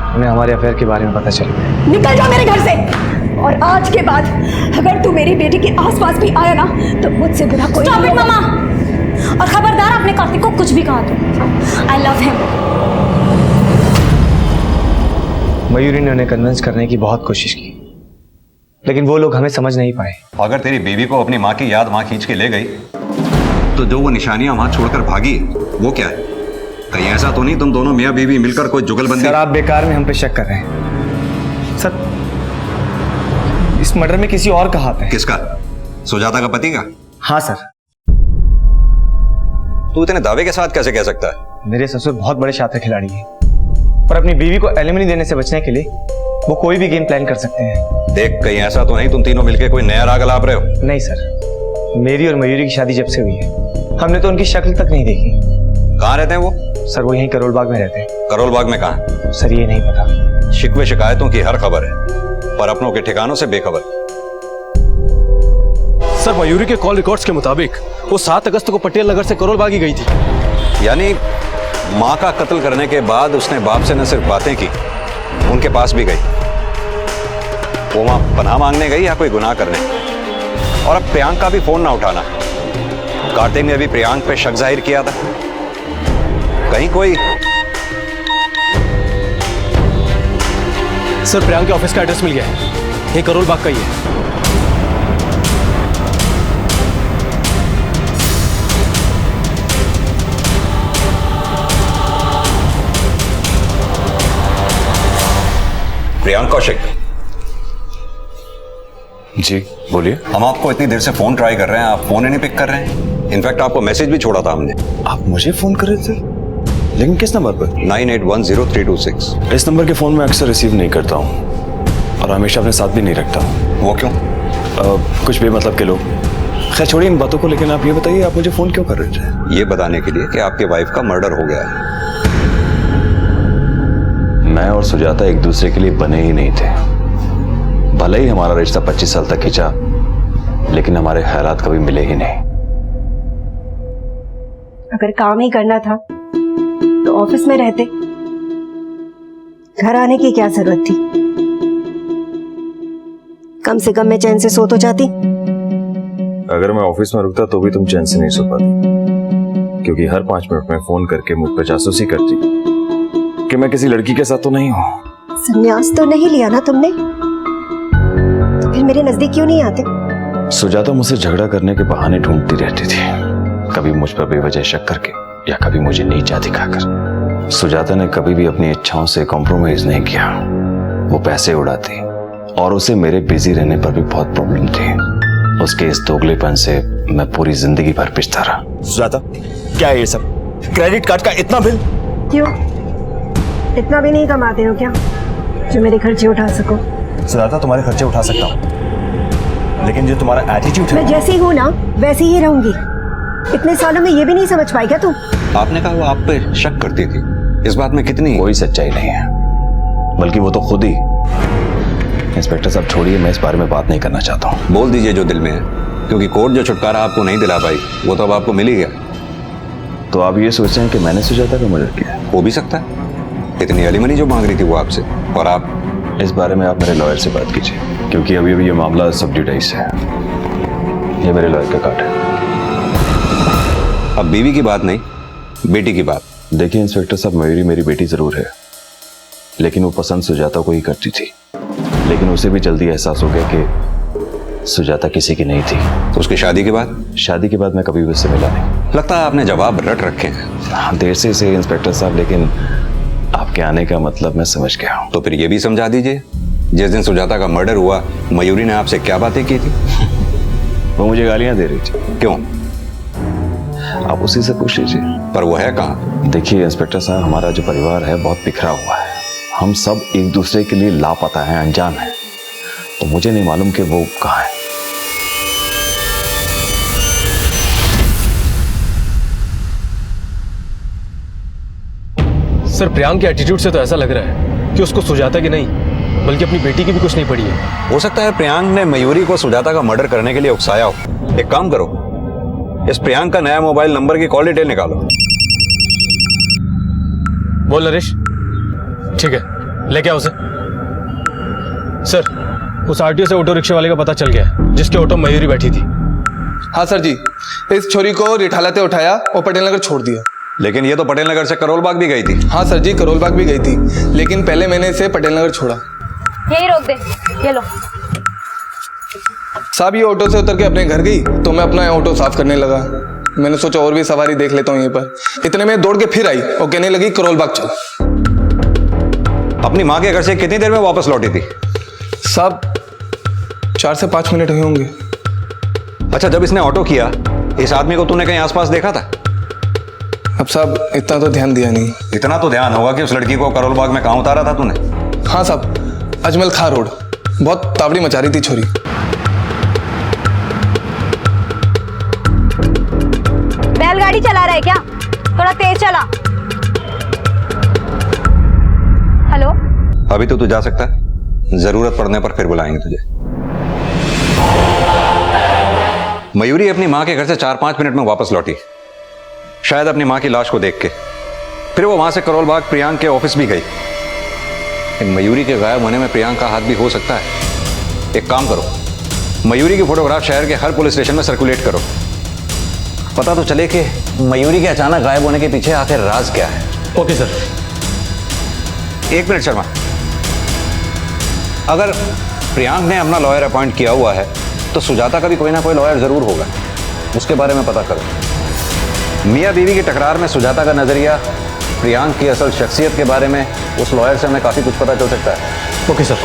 उन्हें हमारे अफेयर के बारे में पता चल गया। निकल जा मेरे घर से, और आज के बाद अगर तू मेरी बेटी के आसपास भी आया ना तो मुझसे बुरा कोई नहीं होगा। मामा, और खबरदार अपने कार्तिक को कुछ भी कहा तो। I love him. मयूरी ने उन्हें कन्विंस करने की बहुत कोशिश की, लेकिन वो लोग हमें समझ नहीं पाए। अगर तेरी बीवी को अपनी माँ की याद वहां खींच के ले गई तो जो वो निशानियां वहां छोड़कर भागी वो क्या है? कहीं ऐसा तो नहीं तुम दोनों मियाँ बीवी मिलकर कोई जुगलबंदी? सर, आप बेकार में हम पे शक कर रहे हैं। सर, इस मर्डर में किसी और का हाथ है। किसका? सुजाता का पति का? हाँ सर। तू इतने दावे के साथ कैसे कह सकता है? मेरे ससुर बहुत बड़े शातिर खिलाड़ी हैं, पर अपनी बीवी को एलिमनी देने से बचने के लिए वो कोई भी गेम प्लान कर सकते हैं। देख, कहीं ऐसा तो नहीं तुम तीनों मिलकर कोई नया राग अलाप रहे हो? नहीं सर, मेरी और मयूरी की शादी जब से हुई है हमने तो उनकी शक्ल तक नहीं देखी। कहाँ रहते हैं वो? सर, वो यहीं करोल बाग में रहते हैं। करोल बाग में कहाँ? सर, ये नहीं पता। शिकवे शिकायतों की हर खबर है, पर अपनों के ठिकानों से बेखबर। सर, मयूरी के कॉल रिकॉर्ड्स के मुताबिक वो 7 अगस्त को पटेल नगर से करोल बाग ही गई थी। यानी माँ का कत्ल करने के बाद उसने बाप से न सिर्फ बातें की, उनके पास भी गई। वो वहां पनाह मांगने गई या कोई गुनाह करने? और अब प्रियांक का भी फोन ना उठाना। कार्तिक ने भी प्रियांक पे शक जाहिर किया था। कहीं कोई? सर, प्रियांक के ऑफिस का एड्रेस मिल गया है, ये करोल बाग का ही है। प्रियांक कौशिक जी बोलिए। हम आपको इतनी देर से फोन ट्राई कर रहे हैं, आप फोन ही नहीं पिक कर रहे हैं। इनफैक्ट आपको मैसेज भी छोड़ा था हमने। आप मुझे फोन कर रहे थे, लेकिन किस नंबर पर? 98103226। इस नंबर के फोन मैं अक्सर रिसीव नहीं करता हूँ और हमेशा अपने साथ भी नहीं रखता। वो क्यों? कुछ बेमतलब के लोग। खैर छोड़िए इन बातों को, लेकिन आप ये बताइए आप मुझे फोन क्यों कर रहे थे? ये बताने के लिए कि आपके वाइफ का मर्डर हो गया है। मैं और सुजाता एक दूसरे के लिए बने ही नहीं थे। भले ही हमारा रिश्ता 25 साल तक खिंचा, लेकिन हमारे ख्यालात कभी मिले ही नहीं। अगर काम ही करना था तो ऑफिस में रहते, घर आने की क्या जरूरत थी? कम से कम मैं चैन से सो तो जाती। अगर मैं ऑफिस में रुकता तो भी तुम चैन से नहीं सो पाती, क्योंकि हर 5 मिनट में फोन करके मुझ पर जासूसी करती कि मैं किसी लड़की के साथ तो नहीं हूँ। संन्यास तो नहीं लिया ना तुमने, तो फिर मेरे नजदीक क्यों नहीं आते? सुजाता मुझसे झगड़ा करने के बहाने ढूंढती रहती थी, कभी मुझ पर बेवजह शक करके या कभी मुझे नीचा दिखाकर। सुजाता ने कभी भी अपनी इच्छाओं से कॉम्प्रोमाइज नहीं किया। वो पैसे उड़ाती और उसे मेरे बिजी रहने पर भी बहुत प्रॉब्लम थी। उसके इस दोगलेपन से मैं पूरी जिंदगी भर पिछता रहा। सुजाता, क्या है ये सब? क्रेडिट कार्ड का इतना बिल? क्यों, इतना भी नहीं कमाते हो क्या जो मेरे खर्चे उठा सको? सुजाता, तुम्हारे खर्चे उठा सकता हूँ, लेकिन जो तुम्हारा एटीट्यूड है। मैं जैसी हूँ ना वैसी ही रहूंगी। इतने सालों में ये भी नहीं समझ पाई क्या तुम? आपने कहा वो आप पे शक करती थी, इस बात में कितनी? कोई सच्चाई नहीं है, बल्कि वो तो खुद ही। इंस्पेक्टर साहब छोड़िए, मैं इस बारे में बात नहीं करना चाहता हूँ। बोल दीजिए जो दिल में है, क्योंकि कोर्ट जो छुटकारा आपको नहीं दिला पाई वो तो अब आपको मिल ही गया। तो आप ये सोच रहे हैं कि मैंने सुजाता का मर्डर किया? हो भी सकता है, इतनी एलिमनी जो मांग रही थी वो आपसे। और आप इस बारे में आप मेरे लॉयर से बात कीजिए, क्योंकि अभी अभी ये मामला सब जुडाइस है। ये मेरे लॉयर का कार्ड है। अब बीवी की बात नहीं, बेटी की बात। देखिए इंस्पेक्टर साहब, मयूरी मेरी बेटी जरूर है, लेकिन वो पसंद सुजाता को ही करती थी। लेकिन उसे भी जल्दी एहसास हो गया कि सुजाता किसी की नहीं थी। तो उसकी शादी के बाद? शादी के बाद मैं कभी भी उससे मिला नहीं। लगता है आपने जवाब रट रखे हैं। देर से सही इंस्पेक्टर साहब, लेकिन आपके आने का मतलब मैं समझ गया हूँ। तो फिर ये भी समझा दीजिए, जिस दिन सुजाता का मर्डर हुआ मयूरी ने आपसे क्या बातें की थी? वो मुझे गालियां दे रही थी। क्यों? आप उसी से पूछ लीजिए। पर वो है कहाँ? देखिए इंस्पेक्टर साहब, हमारा जो परिवार है बहुत बिखरा हुआ है। हम सब एक दूसरे के लिए लापता हैं, अनजान हैं। तो मुझे नहीं मालूम कि वो कहाँ है। सर, प्रियांक के एटीट्यूड से तो ऐसा लग रहा है कि उसको सुजाता की नहीं बल्कि अपनी बेटी की भी कुछ नहीं पड़ी है। हो सकता है प्रियांक ने मयूरी को सुजाता का मर्डर करने के लिए उकसाया हो। एक काम करो, इस प्रियांक का नया मोबाइल नंबर की कॉल डिटेल निकालो। बोल नरेश। ठीक है, लेके आओ उसे। सर, उस आरटीओ से ऑटो रिक्शा वाले का पता चल गया है, जिसके ऑटो मयूरी बैठी थी। हाँ सर जी, इस छोरी को रिठालाते उठाया और पटेल नगर छोड़ दिया। लेकिन ये तो पटेल नगर से करोल बाग भी गई थी। हाँ सर जी, करोल बाग भी गई थी, लेकिन पहले मैंने इसे पटेल नगर छोड़ा। यही रोक दे, ये लो। साहब ये ऑटो से उतर के अपने घर गई तो मैं अपना ऑटो साफ करने लगा। मैंने सोचा और भी सवारी देख लेता हूँ यहीं पर। इतने में दौड़ के फिर आई और कहने लगी करोल बाग चल। अपनी माँ के घर से कितनी देर में वापस लौटी थी? साहब 4 से 5 मिनट हुए होंगे। अच्छा, जब इसने ऑटो किया, इस आदमी को तूने कहीं आसपास देखा था? अब साहब इतना तो ध्यान दिया नहीं। इतना तो ध्यान होगा कि उस लड़की को करोल बाग में कहाँ उतारा था तूने? हाँ साहब, अजमल खां रोड। बहुत तावड़ी मचा रही थी छोरी। बैलगाड़ी चला रहा है क्या? थोड़ा तेज चला। हेलो, अभी तो तू जा सकता है, जरूरत पड़ने पर फिर बुलाएंगे तुझे। मयूरी अपनी माँ के घर से 4-5 मिनट में वापस लौटी, शायद अपनी माँ की लाश को देख के। फिर वो वहां से करोल बाग प्रियांक के ऑफिस भी गई। इन मयूरी के गायब होने में प्रियांक का हाथ भी हो सकता है। एक काम करो, मयूरी की फोटोग्राफ शहर के हर पुलिस स्टेशन में सर्कुलेट करो, पता तो चले कि मयूरी के अचानक गायब होने के पीछे आखिर राज क्या है। Okay sir. 1 मिनट शर्मा, अगर प्रियांक ने अपना लॉयर अपॉइंट किया हुआ है तो सुजाता का भी कोई ना कोई लॉयर जरूर होगा, उसके बारे में पता करो। मियाँ बीवी की टकरार में सुजाता का नजरिया, प्रियांक की असल शख्सियत के बारे में उस लॉयर से हमें काफी कुछ पता चल सकता है। Okay sir.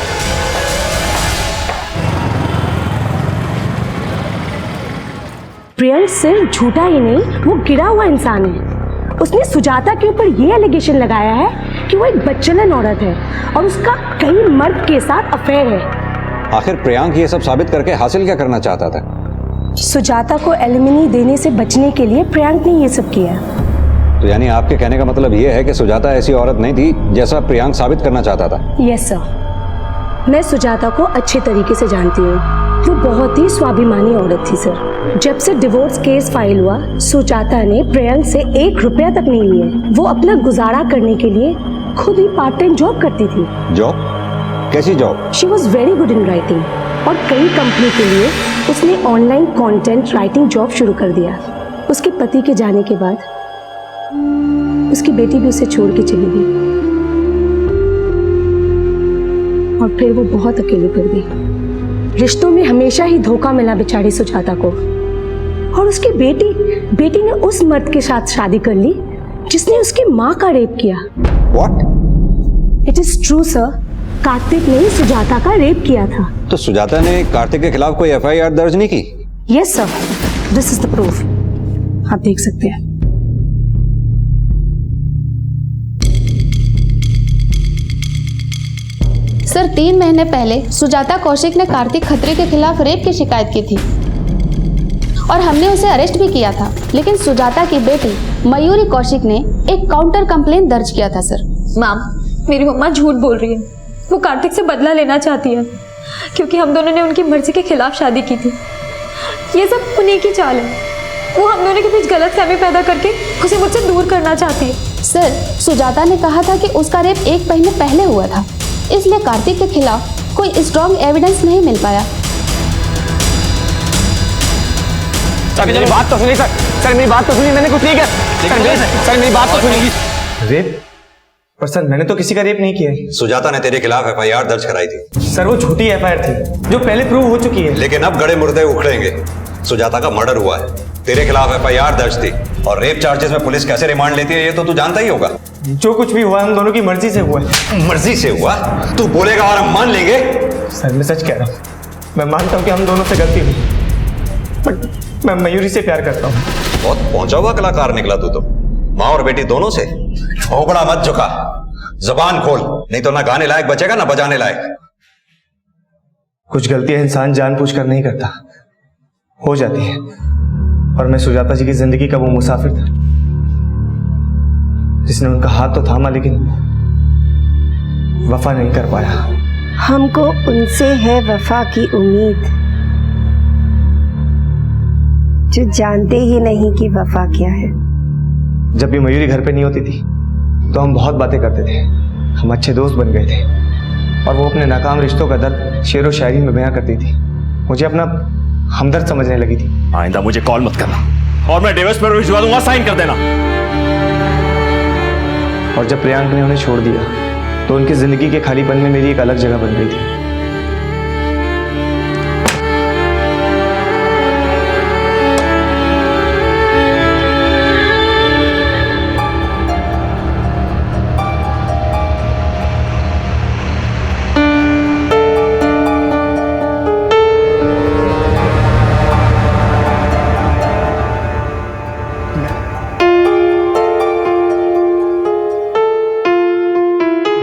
प्रियांक सिर्फ झूठा ही नहीं, वो गिरा हुआ इंसान है। उसने सुजाता के ऊपर ये एलिगेशन लगाया है कि वो एक बच्चलन औरत है और उसका कई मर्द के साथ अफेयर है। आखिर प्रियांक ये सब साबित करके हासिल क्या करना चाहता था? सुजाता को एलिमिनी देने से बचने के लिए प्रियांक ने ये सब किया। तो यानी आपके कहने का मतलब ये है कि सुजाता ऐसी औरत नहीं थी जैसा प्रियांक साबित करना चाहता था? यस सर, मैं सुजाता को अच्छे तरीके से जानती हूँ। वो बहुत ही स्वाभिमानी औरत थी सर। जब से डिवोर्स केस फाइल हुआ, सुजाता ने प्रियांक से 1 रुपया तक नहीं लिए। वो अपना गुजारा करने के लिए खुद ही पार्ट टाइम जॉब करती थी। जॉब? कैसी job? She was very good in writing और कई कंपनी के लिए उसने ऑनलाइन कंटेंट राइटिंग जॉब शुरू कर दिया। उसके पति के जाने के बाद उसकी बेटी भी उसे छोड़ के चली गई और फिर वो बहुत अकेली पड़ गई। रिश्तों में हमेशा ही धोखा मिला बेचारी सुजाता को। और उसकी बेटी ने उस मर्द के साथ शादी कर ली जिसने उसकी माँ का रेप किया। What? It is true sir, Kartik ने सुजाता का रेप किया था। तो सुजाता ने कार्तिक के खिलाफ कोई FIR दर्ज नहीं की? Yes sir, this is the proof, आप देख सकते हैं। सर 3 महीने पहले सुजाता कौशिक ने कार्तिक खत्री के खिलाफ रेप की शिकायत की थी और हमने उसे अरेस्ट भी किया था। लेकिन सुजाता की बेटी मयूरी कौशिक ने एक काउंटर कंप्लेंट दर्ज किया था सर। मैम, मेरी मम्मा झूठ बोल रही है। वो कार्तिक से बदला लेना चाहती है क्योंकि हम दोनों ने उनकी मर्जी के खिलाफ शादी की थी। ये सब उन्हीं की चाल है। वो हम दोनों के बीच गलतफहमी पैदा करके उसे मुझसे दूर करना चाहती है। सर, सुजाता ने कहा था कि उसका रेप 1 महीने पहले हुआ था, इसलिए कार्तिक के खिलाफ कोई स्ट्रॉन्ग एविडेंस नहीं मिल पाया। सर मेरी बात तो सुनिए। सर मेरी बात तो सुनिए, मैंने कुछ नहीं किया। सर मेरी बात तो सुनिए। रेप? पर सर मैंने तो किसी का रेप नहीं किया है। सुजाता ने तेरे खिलाफ FIR दर्ज कराई थी। सर वो झूठी FIR थी जो पहले प्रूव हो चुकी है। लेकिन अब गड़े मुर्दे उखड़ेंगे। सुजाता का मर्डर हुआ है, तेरे खिलाफ FIR दर्ज थी, और रेप चार्जेस में पुलिस कैसे रिमांड लेती है ये तो तू जानता ही होगा। जो कुछ भी हुआ हम दोनों की मर्जी से हुआ है। मर्जी से हुआ? तू बोलेगा और हम मान लेंगे? सर मैं सच कह रहा हूँ, मैं मानता हूँ कि हम दोनों से गलती हुई, बट मैं मयूरी से प्यार करता हूँ। बहुत पहुंचा हुआ कलाकार निकला तू तो, माँ और बेटी दोनों से। खोपड़ा मत झुका, जबान खोल, नहीं तो ना गाने लायक बचेगा ना बजाने लायक। कुछ गलतियां इंसान जानबूझकर नहीं करता, हो जाती है। और मैं सुजाता जी की जिंदगी का वो मुसाफिर था जिसने उनका हाथ तो थामा लेकिन वफा नहीं कर पाया। हमको उनसे है वफा की उम्मीद, जो जानते ही नहीं कि वफा क्या है। जब भी मयूरी घर पे नहीं होती थी तो हम बहुत बातें करते थे, हम अच्छे दोस्त बन गए थे और वो अपने नाकाम रिश्तों का दर्द शेर व शायरी में बयां करती थी, मुझे अपना हमदर्द समझने लगी थी। आइंदा मुझे कॉल मत करना और मैं डिवोर्स पेपर भिजवा दूंगा, साइन कर देना। और जब प्रियांक ने उन्हें छोड़ दिया तो उनकी जिंदगी के खालीपन में मेरी एक अलग जगह बन गई थी।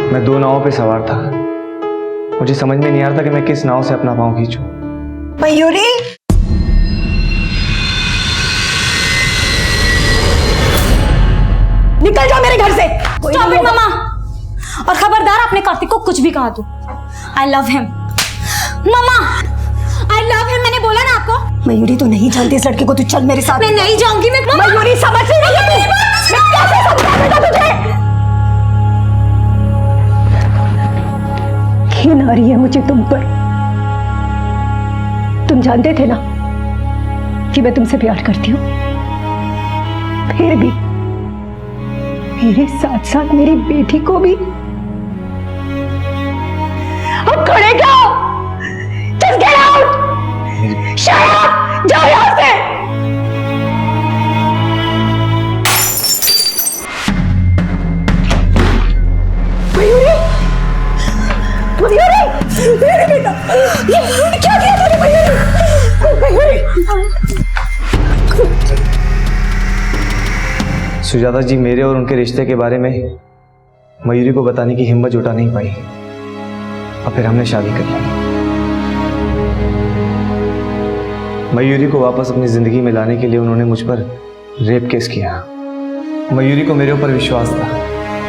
मैं दो नावों पे सवार था, मुझे समझ में नहीं आ रहा था कि मैं किस नाव से अपना पांव खींचूं। मयूरी, निकल जाओ मेरे घर से। स्टॉप इट मामा, और खबरदार आपने कार्तिक को कुछ भी कहा तो I love him. Mama I love him, मैंने बोला ना आपको। मयूरी तू नहीं जानती इस लड़के को, तू चल मेरे साथ। मैं नहीं जाऊंगी। मैं मयूरी समझ नहीं रही है तू, मैं कैसे समझाऊंगा तुझे। घिन आ रही है मुझे तुम पर। तुम जानते थे ना कि मैं तुमसे प्यार करती हूँ, फिर भी मेरे साथ साथ मेरी बेटी को भी। अब खड़े जाओ, just get out, shut up, जाओ यहाँ से। मयूरी, मयूरी, मेरे बेटा, ये क्या किया तूने मयूरी? सुजाता जी मेरे और उनके रिश्ते के बारे में मयूरी को बताने की हिम्मत जुटा नहीं पाई और फिर हमने शादी कर ली। मयूरी को वापस अपनी जिंदगी में लाने के लिए उन्होंने मुझ पर रेप केस किया। मयूरी को मेरे ऊपर विश्वास था।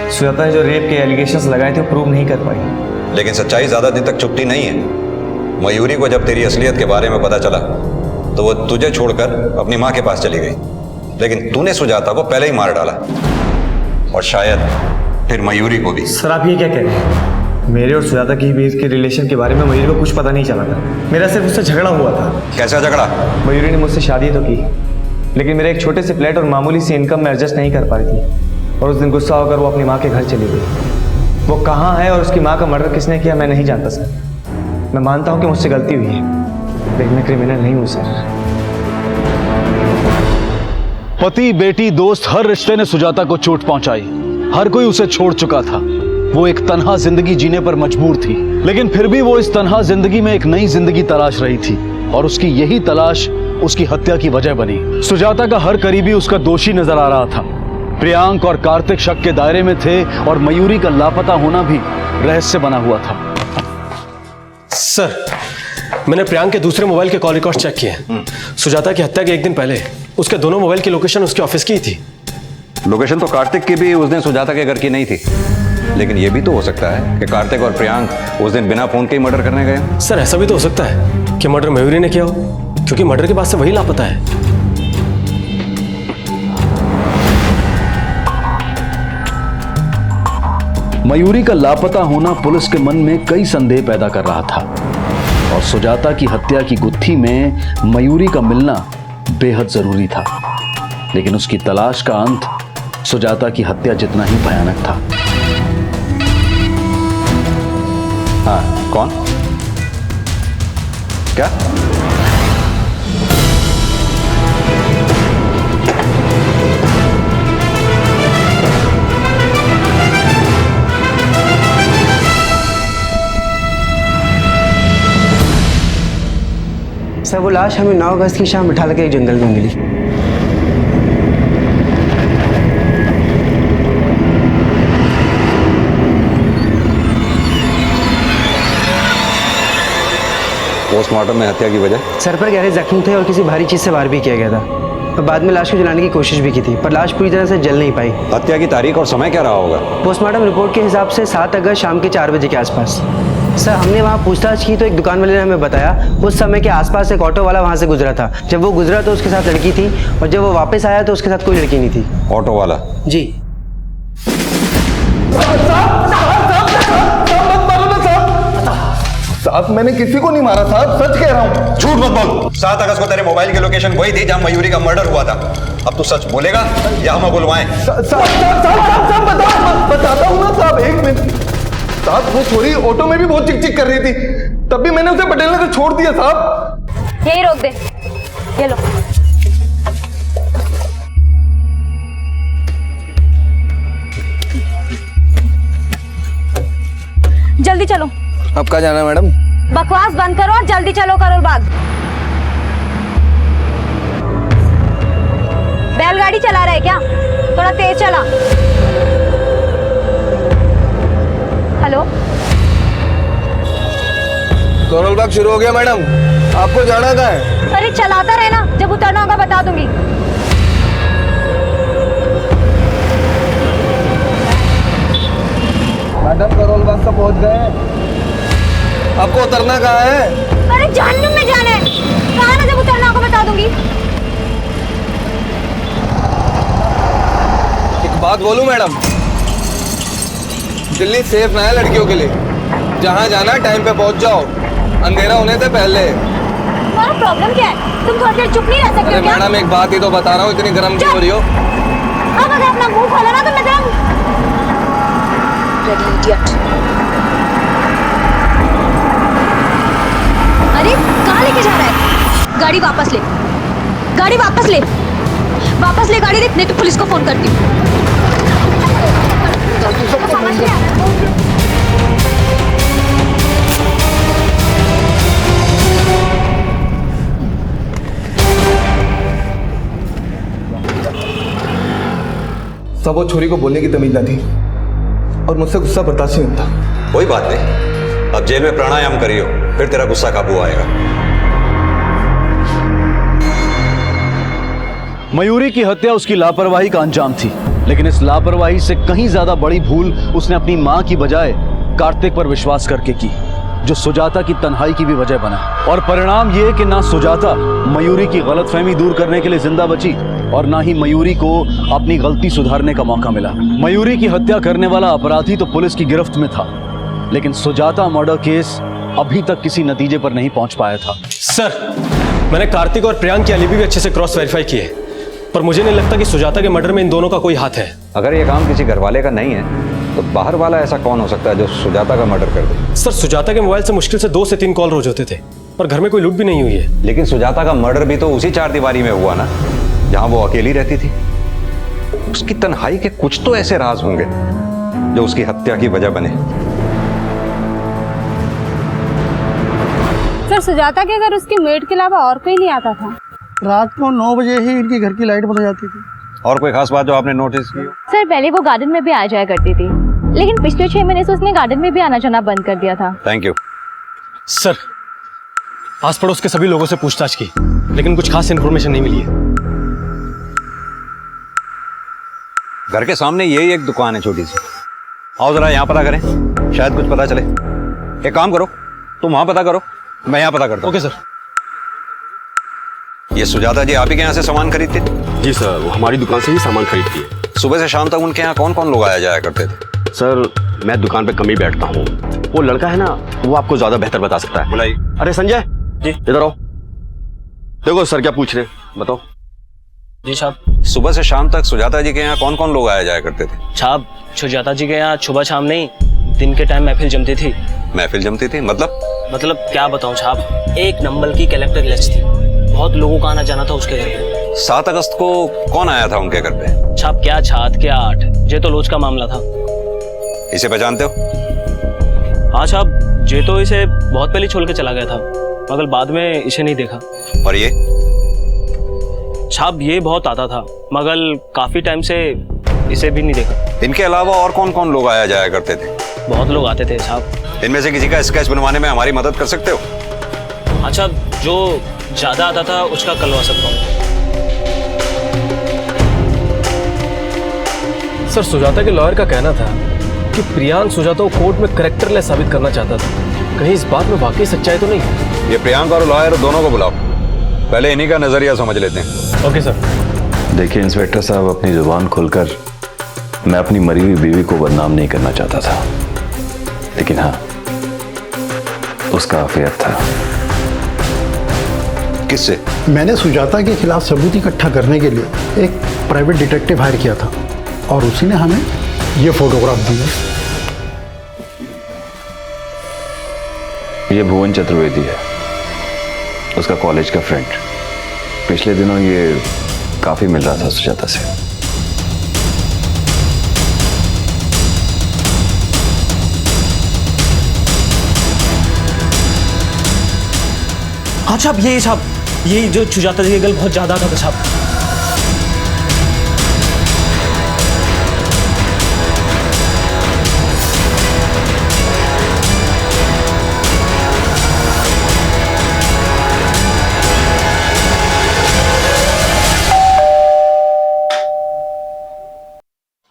सुजाता ने जो रेप के एलिगेशंस लगाए थे वो प्रूव नहीं कर पाई। लेकिन सच्चाई ज्यादा दिन तक छुपती नहीं है। मयूरी को जब तेरी असलियत के बारे में पता चला तो वो तुझे छोड़कर अपनी माँ के पास चली गई, लेकिन तूने सुजाता को पहले ही मार डाला और शायद फिर मयूरी को भी। सर आप ये क्या कह रहे हैं? मेरे और सुजाता की बीच के रिलेशन के बारे में मयूरी को कुछ पता नहीं चला था। मेरा सिर्फ उससे झगड़ा हुआ था। कैसा झगड़ा? मयूरी ने मुझसे शादी तो की, लेकिन मेरे एक छोटे से फ्लैट और मामूली सी इनकम में एडजस्ट नहीं कर पा रही थी और उस दिन गुस्सा होकर वो अपनी माँ के घर चली गई। वो कहाँ है और उसकी माँ का मर्डर किसने किया मैं नहीं जानता सर। मैं मानता हूँ कि मुझसे गलती हुई है, लेकिन मैं क्रिमिनल नहीं हूँ सर। पति, बेटी, दोस्त, हर रिश्ते ने सुजाता को चोट पहुंचाई। हर कोई उसे छोड़ चुका था। वो एक तन्हा जिंदगी जीने पर मजबूर थी, लेकिन फिर भी वो इस तन्हा जिंदगी में एक नई जिंदगी तलाश रही थी और उसकी यही तलाश उसकी हत्या की वजह बनी। सुजाता का हर करीबी उसका दोषी नजर आ रहा था। प्रियांक और कार्तिक शक के दायरे में थे और मयूरी का लापता होना भी रहस्य बना हुआ था। सर मैंने प्रियांक के दूसरे मोबाइल के कॉल रिकॉर्ड चेक किए। सुजाता की हत्या के एक दिन पहले उसके दोनों मोबाइल की लोकेशन उसके ऑफिस की ही थी। लोकेशन तो कार्तिक की भी उस दिन सुजाता के घर की नहीं थी, लेकिन यह भी तो हो सकता है कि कार्तिक और प्रियांक उस दिन बिना फोन के ही मर्डर करने गए। सर ऐसा भी तो हो सकता है कि मर्डर मयूरी ने किया हो, क्योंकि मर्डर के बाद से वही लापता है। मयूरी का लापता होना पुलिस के मन में कई संदेह पैदा कर रहा था और सुजाता की हत्या की गुत्थी में मयूरी का मिलना बेहद जरूरी था, लेकिन उसकी तलाश का अंत सुजाता की हत्या जितना ही भयानक था। हाँ, कौन? क्या? सर वो लाश हमें 9 अगस्त की शाम बिठा लगे एक जंगल में मिली। पोस्टमार्टम में हत्या की वजह? सर पर गहरे जख्म थे और किसी भारी चीज से वार भी किया गया था और बाद में लाश को जलाने की कोशिश भी की थी, पर लाश पूरी तरह से जल नहीं पाई। हत्या की तारीख और समय क्या रहा होगा? पोस्टमार्टम रिपोर्ट के हिसाब से 7 अगस्त शाम के 4 बजे के आसपास। सर हमने वहाँ पूछताछ की तो एक दुकान वाले ने हमें बताया उस समय के आसपास एक ऑटो वाला वहाँ से गुजरा था। जब वो गुजरा तो उसके साथ लड़की थी और जब वो वापस आया तो उसके साथ कोई लड़की नहीं थी। ऑटो वाला? जी। साहब मैंने किसी को नहीं मारा साहब, सच कह रहा हूँ। झूठ मत बोल। 7 अगस्त को तेरे मोबाइल की लोकेशन वही थी जहां मयूरी का मर्डर हुआ था। अब तू सच बोलेगा या हम बुलवाएं? बताता हूँ ना साहब, 1 मिनट। साहब वो छोरी ऑटो में भी बहुत चिक-चिक कर रही थी, तब भी मैंने उसे पटेल ने छोड़ दिया साहब। यही रोक दे, ये लो। जल्दी चलो। अब कहाँ जाना है मैडम? बकवास बंद करो और जल्दी चलो करोल बाग। बैलगाड़ी चला रहा है क्या? थोड़ा तेज चला। हेलो, करोल बाग शुरू हो गया मैडम, आपको जाना कहाँ है? अरे चलाता रहना, जब उतरना होगा बता दूंगी। मैडम करोल बाग तक पहुंच गए, आपको उतरना कहाँ है? अरे जहन्नुम में जाना है, कहा ना जब उतरना होगा बता दूंगी। एक बात बोलूं मैडम, दिल्ली सेफ ना है लड़कियों के लिए। जहाँ जाना टाइम पे पहुंच जाओ, अंधेरा होने से पहले। तुम्हारा प्रॉब्लम क्या है? तुम थोड़ी देर चुप नहीं रह सकते अरे क्या? मैडम एक बात ही तो बता रहा हूँ, इतनी गर्म क्यों हो रही हो? अब अगर अपना मुंह खोला ना तो मैं अरे कहाँ लेके जा रहा है? गाड़ी वापस ले, गाड़ी वापस ले, वापस ले गाड़ी, नहीं तो पुलिस को फोन करती हूँ। समझ नहीं आ रहा। सब वो छोरी को बोलने की तमीज ना थी और मुझसे गुस्सा बर्दाश्त नहीं होता। कोई बात नहीं, अब जेल में प्राणायाम करियो, फिर तेरा गुस्सा काबू आएगा। मयूरी की हत्या उसकी लापरवाही का अंजाम थी, लेकिन इस लापरवाही से कहीं ज्यादा बड़ी भूल उसने अपनी मां की बजाय कार्तिक पर विश्वास करके की, जो सुजाता की तन्हाई की भी वजह बना। और परिणाम ये कि ना सुजाता मयूरी की गलतफहमी दूर करने के लिए जिंदा बची और ना ही मयूरी को अपनी गलती सुधारने का मौका मिला। मयूरी की हत्या करने वाला अपराधी तो पुलिस की गिरफ्त में था, लेकिन सुजाता मर्डर केस अभी तक किसी नतीजे पर नहीं पहुंच पाया था। सर मैंने कार्तिक और प्रियांक की एलिबी भी अच्छे से क्रॉस वेरीफाई किए, पर मुझे नहीं लगता कि सुजाता के मर्डर में इन दोनों का कोई हाथ है। अगर ये काम किसी घरवाले का नहीं है तो बाहर वाला ऐसा कौन हो सकता है जो सुजाता का मर्डर कर दे? सर सुजाता के मोबाइल से मुश्किल से 2 से 3 कॉल रोज होते थे, पर घर में कोई लूट भी नहीं हुई है। लेकिन सुजाता का मर्डर भी तो उसी 4 दीवारी में हुआ ना, जहां वो अकेली रहती थी। उसकी तन्हाई के कुछ तो ऐसे राज होंगे जो उसकी हत्या की वजह बने। सर सुजाता के घर उसकी मेड के अलावा और कोई नहीं आता था। रात को 9 बजे ही इनकी घर की लाइट बंद हो जाती थी। और कोई खास बात जो आपने नोटिस की हो? सर पहले वो गार्डन में भी आ जाया करती थी, लेकिन पिछले 6 महीने से उसने गार्डन में भी आना जाना बंद कर दिया था। Thank you. सर आस पड़ोस के सभी लोगों से पूछताछ की, लेकिन कुछ खास इन्फॉर्मेशन नहीं मिली है। घर के सामने यही एक दुकान है छोटी सी, आओ जरा यहाँ पता करें, शायद कुछ पता चले। एक काम करो, तुम वहां पता करो, मैं यहाँ पता करता हूँ। Okay sir. ये सुजाता जी आप ही के यहाँ से सामान खरीदते थे? जी सर, वो हमारी दुकान से ही सामान खरीदती है। सुबह से शाम तक उनके यहाँ कौन कौन लोग आया जाया करते थे? सर मैं दुकान पे कम ही बैठता हूँ, वो लड़का है ना, वो आपको ज्यादा बेहतर बता सकता है। बुलाइए। अरे संजय जी इधर आओ। देखो सर क्या पूछ रहे, बताओ। जी साहब। सुबह से शाम तक सुजाता जी के यहाँ कौन कौन लोग आया जाया करते थे? साहब सुजाता जी के यहाँ सुबह शाम नहीं, दिन के टाइम महफिल जमती थी। महफिल जमती थी मतलब? मतलब क्या बताऊं साहब, 1 नंबर की कलेक्टर लिस्ट थी, बहुत लोगों का आना जाना था उसके घर पे। 7 अगस्त को कौन आया था उनके घर पे? साहब क्या 7 क्या 8, ये तो लोच का मामला था। इसे पहचानते हो? हाँ साहब, ये तो इसे बहुत पहले छोड़ के चला गया था, मगर बाद में इसे नहीं देखा। और ये? साहब ये बहुत आता था, मगर काफी टाइम से इसे भी नहीं देखा। इनके अलावा और कौन कौन लोग आया जाया करते थे? बहुत लोग आते थे साहब। इनमें से किसी का स्केच बनवाने में हमारी मदद कर सकते हो? अच्छा, जो ज्यादा आता था उसका करवा सकता हूँ। सर सुजाता के लॉयर का कहना था कि प्रियांक सुजाता को कोर्ट में करेक्टरलेस साबित करना चाहता था। कहीं इस बात में वाकई सच्चाई तो नहीं है? ये प्रियांक और लॉयर दोनों को बुलाओ, पहले इन्हीं का नजरिया समझ लेते हैं। Okay sir. देखिए इंस्पेक्टर साहब, अपनी जुबान खोलकर मैं अपनी मरी हुई बीवी को बदनाम नहीं करना चाहता था, लेकिन हाँ, उसका अफेयर था। किससे? मैंने सुजाता के खिलाफ सबूत इकट्ठा करने के लिए एक प्राइवेट डिटेक्टिव हायर किया था और उसी ने हमें ये फोटोग्राफ दिए। ये भुवन चतुर्वेदी है, उसका कॉलेज का फ्रेंड। पिछले दिनों ये काफी मिल रहा था सुजाता से। हाँ साहब, ये जो सुजाता जी की गल बहुत ज्यादा था साहब।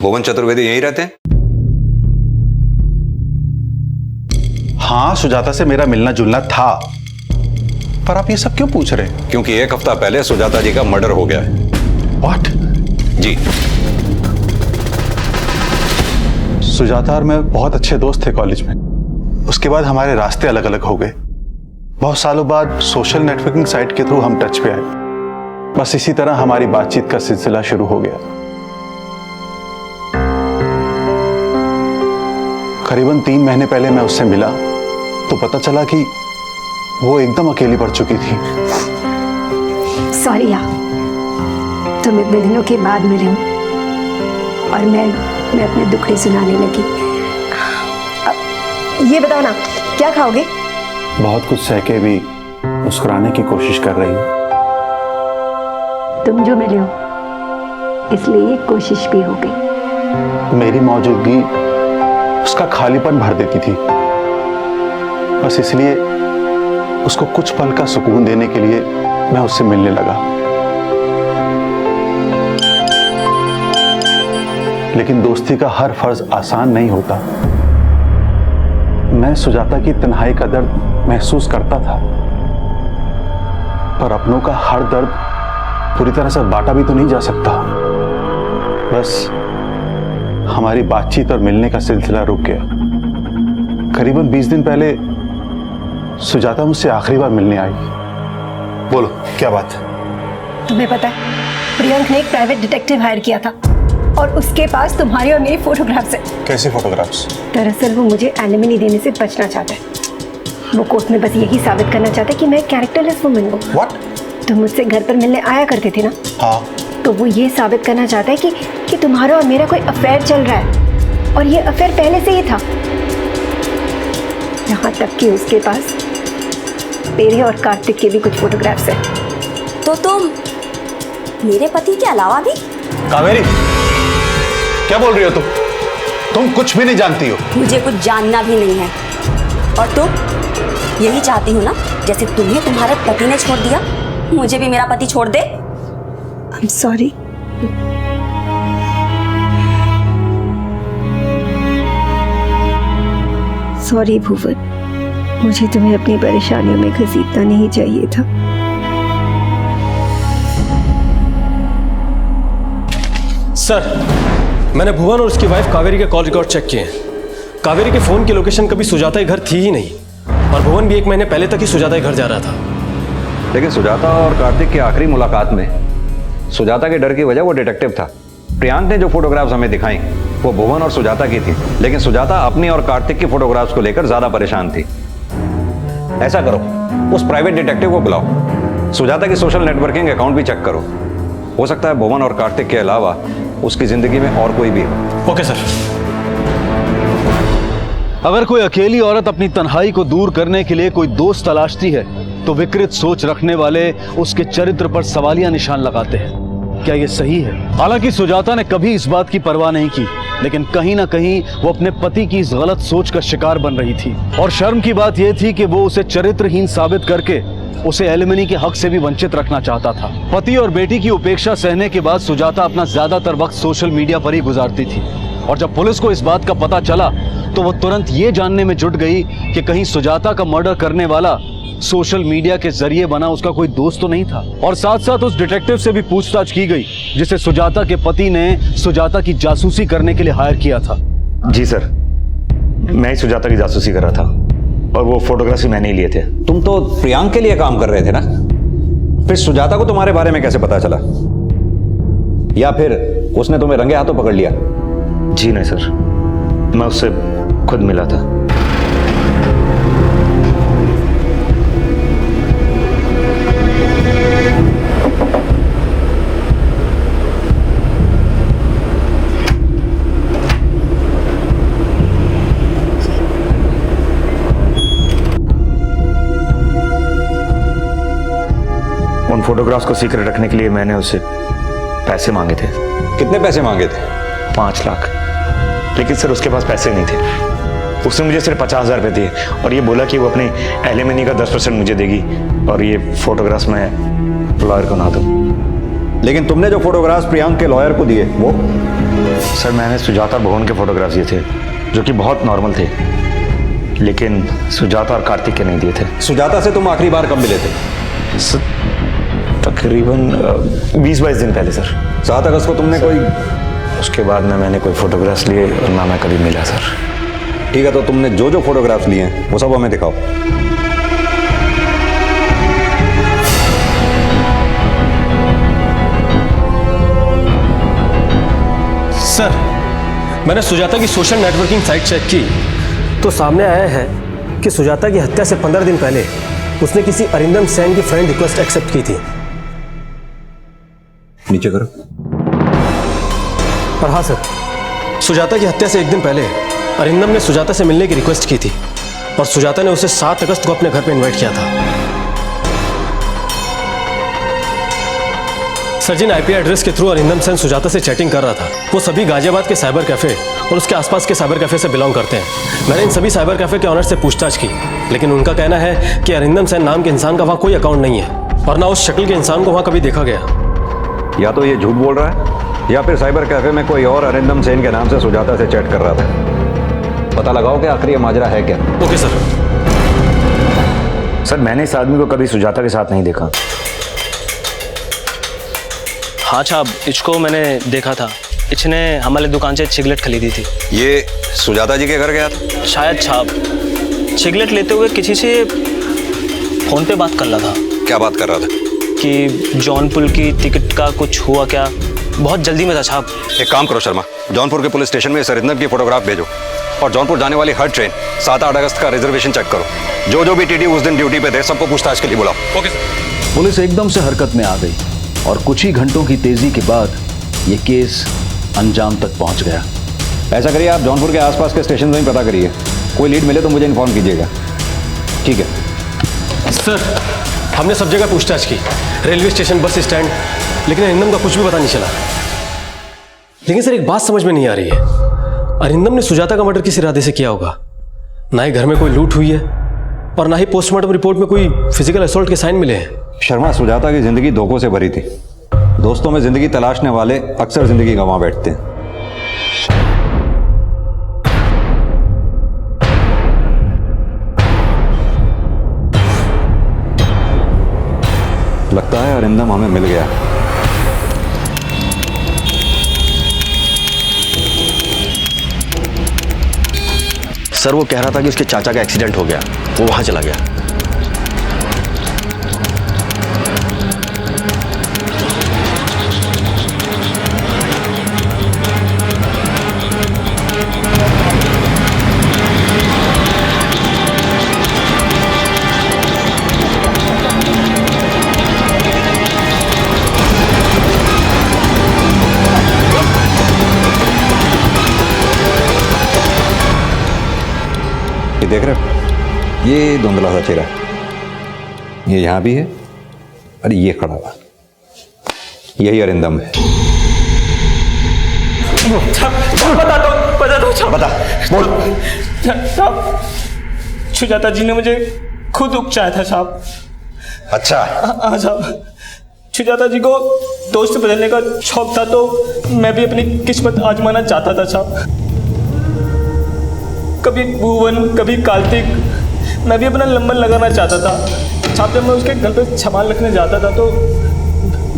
भुवन चतुर्वेदी यहीं रहते हैं? हाँ, सुजाता से मेरा मिलना जुलना था, पर आप ये सब क्यों पूछ रहे हैं? क्योंकि एक हफ्ता पहले सुजाता जी का मर्डर हो गया है। व्हाट? जी। सुजाता और मैं बहुत अच्छे दोस्त थे कॉलेज में। उसके बाद हमारे रास्ते अलग अलग हो गए। बहुत सालों बाद सोशल नेटवर्किंग साइट के थ्रू हम टच पे आए। बस इसी तरह हमारी बातचीत का सिलसिला शुरू हो गया। करीबन 3 महीने पहले मैं उससे मिला तो पता चला कि वो एकदम अकेली पड़ चुकी थी। सॉरी यार, तुम इतने दिनों के बाद मिले हो और मैं अपने दुखड़े सुनाने लगी। अब ये बताओ ना, क्या खाओगे? बहुत कुछ सह के भी मुस्कुराने की कोशिश कर रही हूँ। तुम जो मिले हो इसलिए कोशिश भी हो गई। मेरी मौजूदगी उसका खालीपन भर देती थी, बस इसलिए उसको कुछ पल का सुकून देने के लिए मैं उससे मिलने लगा। लेकिन दोस्ती का हर फर्ज आसान नहीं होता। मैं सुजाता की तन्हाई का दर्द महसूस करता था, पर अपनों का हर दर्द पूरी तरह से बांटा भी तो नहीं जा सकता। बस हमारी बातचीत और मिलने का सिलसिला रुक गया। करीबन 20 दिन पहले सुजाता मुझसे आखिरी बार मिलने आई। बोलो, क्या बात है? तुम्हें पता है, प्रियंक ने एक प्राइवेट डिटेक्टिव हायर किया था और उसके पास तुम्हारी और मेरी फोटोग्राफ्स है। कैसे फोटोग्राफ्स? दरअसल वो मुझे एलिमनी देने से बचना चाहता है। वो कोर्ट में बस यही साबित करना चाहता है कि मैं कैरेक्टरलेस वुमन हूँ। व्हाट? तुम मुझसे घर पर मिलने आया करते थे ना? हाँ। तो वो ये साबित करना चाहता है कि तुम्हारा और मेरा कोई अफेयर चल रहा है, और ये अफेयर पहले से ही था। यहाँ तक कि उसके पास तेरे और कार्तिक के भी कुछ फोटोग्राफ्स हैं। तो तुम मेरे पति के अलावा भी? कावेरी, क्या बोल रही हो तुम कुछ भी नहीं जानती हो। मुझे कुछ जानना भी नहीं है। और तुम यही चाहती हो ना, जैसे तुम्हें तुम्हारे पति ने छोड़ दिया, मुझे भी मेरा पति छोड़ दे। I'm sorry. सॉरी भुवन, मुझे तुम्हें अपनी परेशानियों में घसीटना नहीं चाहिए था। सर, मैंने भुवन और उसकी वाइफ कावेरी के कॉल रिकॉर्ड चेक किए हैं। कावेरी के फोन की लोकेशन कभी सुजाता के घर थी ही नहीं, और भुवन भी 1 महीने पहले तक ही सुजाता के घर जा रहा था। लेकिन सुजाता और कार्तिक की आखिरी मुलाकात में सुजाता के डर की वजह वो डिटेक्टिव था। प्रियांक ने जो फोटोग्राफ्स हमें दिखाई वो भुवन और सुजाता की थी, लेकिन सुजाता अपनी और कार्तिक की फोटोग्राफ्स को लेकर ज्यादा परेशान थी। ऐसा करो, उस प्राइवेट डिटेक्टिव को बुलाओ, सुजाता की सोशल नेटवर्किंग अकाउंट भी चेक करो। हो सकता है भुवन और कार्तिक के अलावा उसकी जिंदगी में और कोई भी हो। Okay sir. अगर कोई अकेली औरत अपनी तन्हाई को दूर करने के लिए कोई दोस्त तलाशती है तो विकृत सोच रखने वाले उसके चरित्र पर सवालिया निशान लगाते हैं। क्या यह सही है? हालांकि सुजाता ने कभी इस बात की परवाह नहीं की, लेकिन कहीं ना कहीं वो अपने पति की इस गलत सोच का शिकार बन रही थी। और शर्म की बात यह थी कि वो उसे चरित्रहीन साबित करके उसे एलिमनी के हक से भी वंचित रखना चाहता था। पति और बेटी की उपेक्षा सहने के बाद सुजाता अपना ज्यादातर वक्त सोशल मीडिया पर ही गुजारती थी, और जब पुलिस को इस बात का पता चला तो वो तुरंत ये जानने में जुट गई कि कहीं सुजाता का मर्डर करने वाला सोशल मीडिया के जरिए बना उसका कोई दोस्त तो नहीं था। और साथ साथ उस डिटेक्टिव से भी पूछताछ की गई जिसे सुजाता के पति ने सुजाता की जासूसी करने के लिए हायर किया था। जी सर, मैं ही सुजाता की जासूसी कर रहा था और वो फोटोग्राफ्स भी मैंने ही लिए थे। तुम तो प्रियांक के लिए काम कर रहे थे ना, फिर सुजाता को तुम्हारे बारे में कैसे पता चला? या फिर उसने तुम्हें रंगे हाथों पकड़ लिया? जी नहीं सर, मैं उससे खुद मिला था। उन फोटोग्राफ्स को सीक्रेट रखने के लिए मैंने उससे पैसे मांगे थे। कितने पैसे मांगे थे? 5 लाख। लेकिन सर उसके पास पैसे नहीं थे। उसने मुझे सिर्फ 50,000 रुपये दिए और ये बोला कि वो अपने एलिमनी का 10% मुझे देगी और ये फोटोग्राफ्स मैं लॉयर को ना दूं। लेकिन तुमने जो फोटोग्राफ्स प्रियांक के लॉयर को दिए वो? सर मैंने सुजाता भवन के फोटोग्राफ्स दिए थे जो कि बहुत नॉर्मल थे, लेकिन सुजाता और कार्तिक के नहीं दिए थे। सुजाता से तुम आखिरी बार कब मिले थे? तकरीबन 20-22 दिन पहले सर। 7 अगस्त को तुमने कोई? उसके बाद में मैंने कोई फोटोग्राफ्स लिए और ना मैं कभी मिला सर। ठीक है, तो तुमने जो जो फोटोग्राफ्स लिए हैं वो सब हमें दिखाओ। सर, मैंने सुजाता की सोशल नेटवर्किंग साइट चेक की तो सामने आया है कि सुजाता की हत्या से 15 दिन पहले उसने किसी अरिंदम सेन की फ्रेंड रिक्वेस्ट एक्सेप्ट की थी। नीचे करो। और हाँ सर, सुजाता की हत्या से 1 दिन पहले अरिंदम ने सुजाता से मिलने की रिक्वेस्ट की थी और सुजाता ने उसे 7 अगस्त को अपने घर पर इनवाइट किया था। सर, जिन आईपी एड्रेस के थ्रू अरिंदम सेन सुजाता से चैटिंग कर रहा था वो सभी गाजियाबाद के साइबर कैफे और उसके आसपास के साइबर कैफे से बिलोंग करते हैं। मैंने इन सभी साइबर कैफे के ऑनर से पूछताछ की, लेकिन उनका कहना है कि अरिंदम सेन नाम के इंसान का वहाँ कोई अकाउंट नहीं है और ना उस शक्ल के इंसान को वहाँ कभी देखा गया। या तो ये झूठ बोल रहा है या फिर साइबर कैफे में कोई और अरिंदम सेन के नाम से सुजाता से चैट कर रहा था। पता लगाओ कि आखिर ये माजरा है क्या। Okay sir. सर मैंने इस आदमी को कभी सुजाता के साथ नहीं देखा। हाँ साहब, इसको मैंने देखा था। इसने हमारे दुकान से सिगरेट खरीदी थी। ये सुजाता जी के घर गया था? शायद साहब, सिगरेट लेते हुए किसी से फोन पे बात कर रहा था। क्या बात कर रहा था? कि जौनपुर की टिकट का कुछ हुआ क्या, बहुत जल्दी में था साहब। एक काम करो शर्मा, जौनपुर के पुलिस स्टेशन में इस अरिंदम की फोटोग्राफ भेजो और जौनपुर जाने वाली हर ट्रेन 7-8 अगस्त का रिजर्वेशन चेक करो। जो भी टीटी उस दिन ड्यूटी पे थे सबको पूछताछ के लिए बुलाओ। Okay sir. पुलिस एकदम से हरकत में आ गई और कुछ ही घंटों की तेजी के बाद ये केस अंजाम तक पहुंच गया। ऐसा करिए, आप जौनपुर के आसपास के स्टेशन में पता करिए, कोई लीड मिले तो मुझे इन्फॉर्म कीजिएगा। ठीक है सर, हमने सब जगह पूछताछ की, रेलवे स्टेशन, बस स्टैंड, लेकिन अरिंदम का कुछ भी पता नहीं चला। लेकिन सर, एक बात समझ में नहीं आ रही है, अरिंदम ने सुजाता का मर्डर किस इरादे से किया होगा? ना ही घर में कोई लूट हुई है और ना ही पोस्टमार्टम रिपोर्ट में कोई फिजिकल असॉल्ट के साइन मिले हैं। शर्मा, सुजाता की जिंदगी धोखों से भरी थी। दोस्तों में जिंदगी तलाशने वाले अक्सर जिंदगी गंवा बैठते हैं। लगता है अरिंदम हमें मिल गया। सर वो कह रहा था कि उसके चाचा का एक्सीडेंट हो गया, वो वहां चला गया। देख रहे हो, ये धुंधला सा चेहरा, ये यहां भी है और ये खड़ा हुआ, यही अरिंदम है। बता बोल। साहब, सुजाता जी ने मुझे खुद उकसाया था साहब। अच्छा। हाँ साहब, सुजाता जी को दोस्त बदलने का शौक था तो मैं भी अपनी किस्मत आजमाना चाहता था साहब। कभी भुवन, कभी कार्तिक। मैं भी अपना नंबर लगाना चाहता था। साथ में मैं उसके घर पे सामान रखने जाता था तो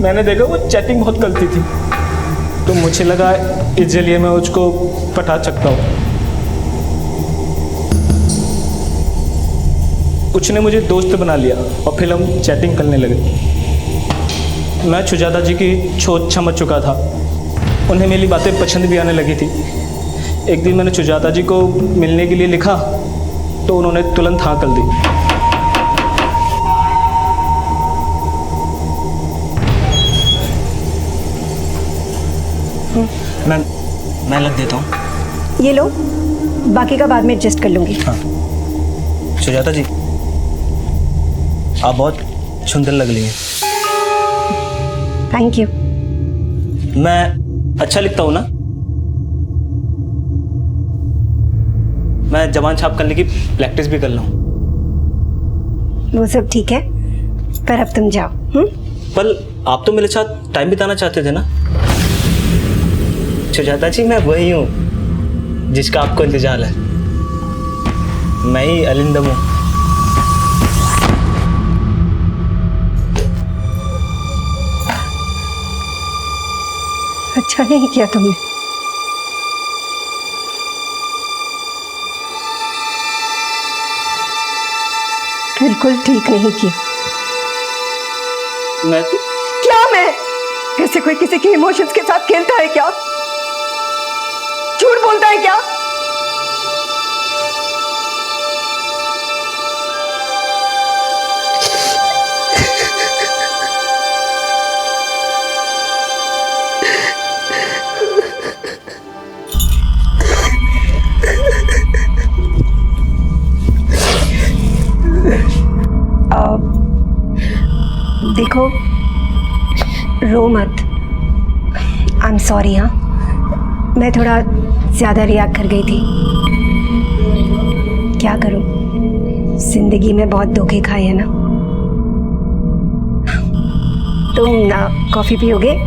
मैंने देखा वो चैटिंग बहुत करती थी, तो मुझे लगा इस जरिए मैं उसको पटा सकता हूँ। उसने मुझे दोस्त बना लिया और फिर हम चैटिंग करने लगे। मैं सुजाता जी की सोच समझ चुका था, उन्हें मेरी बातें पसंद भी आने लगी थी। एक दिन मैंने सुजाता जी को मिलने के लिए लिखा तो उन्होंने तुरंत हाँ कर दी। मैं लग देता हूँ। ये लो, बाकी का बाद में एडजस्ट कर लूंगी। हाँ सुजाता जी, आप बहुत सुंदर लग रही हैं। Thank you. मैं अच्छा लिखता हूँ ना? मैं जबान छाप करने की प्रैक्टिस भी कर लूँ। वो सब ठीक है, पर अब तुम जाओ। पर आप तो मेरे साथ टाइम बिताना चाहते थे ना? सुजाता जी, मैं वही हूँ जिसका आपको इंतजार है। मैं ही अलिंदम हूँ। अच्छा नहीं किया तुमने। बिल्कुल ठीक नहीं किया। मैं तो क्या मैं? ऐसे कोई किसी के इमोशंस के साथ खेलता है क्या? झूठ बोलता है क्या? देखो, रो मत। I am sorry. हाँ, मैं थोड़ा ज़्यादा रिएक्ट कर गई थी। क्या करूं, जिंदगी में बहुत धोखे खाए हैं ना। तुम ना कॉफ़ी पियोगे?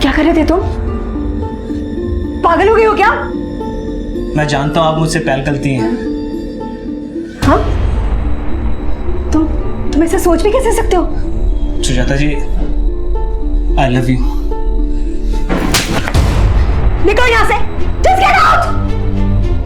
क्या कर रहे थे तुम? पागल हो गए हो क्या? मैं जानता हूँ आप मुझसे प्यार करती हैं। हाँ? तुम ऐसे सोच भी कैसे सकते हो? सुजाता जी, आई लव यू। निकलो यहाँ से। Just get out!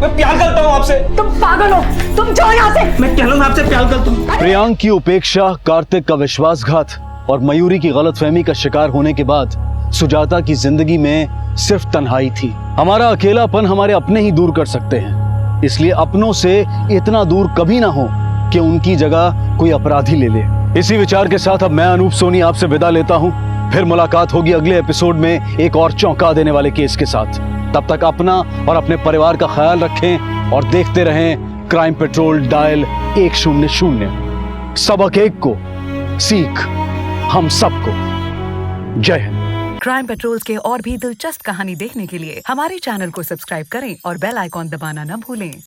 मैं प्यार करता हूँ आपसे। तुम पागल हो, तुम जाओ यहाँ से। मैं कह रहा हूँ मैं आपसे प्यार करता हूँ। प्रियांक की उपेक्षा, कार्तिक का विश्वासघात और मयूरी की गलतफहमी का शिकार होने के बाद सुजाता की जिंदगी में सिर्फ तन्हाई थी। हमारा अकेलापन हमारे अपने ही दूर कर सकते हैं, इसलिए अपनों से इतना दूर कभी ना हो कि उनकी जगह कोई अपराधी ले ले। इसी विचार के साथ अब मैं अनूप सोनी आपसे विदा लेता हूं। फिर मुलाकात होगी अगले एपिसोड में एक और चौंका देने वाले केस के साथ। तब तक अपना और अपने परिवार का ख्याल रखें और देखते रहें क्राइम पेट्रोल डायल 100। सबक एक को, सीख हम सबको। जय हिंद। क्राइम पेट्रोल के और भी दिलचस्प कहानी देखने के लिए हमारे चैनल को सब्सक्राइब करें और बेल आइकॉन दबाना न भूलें।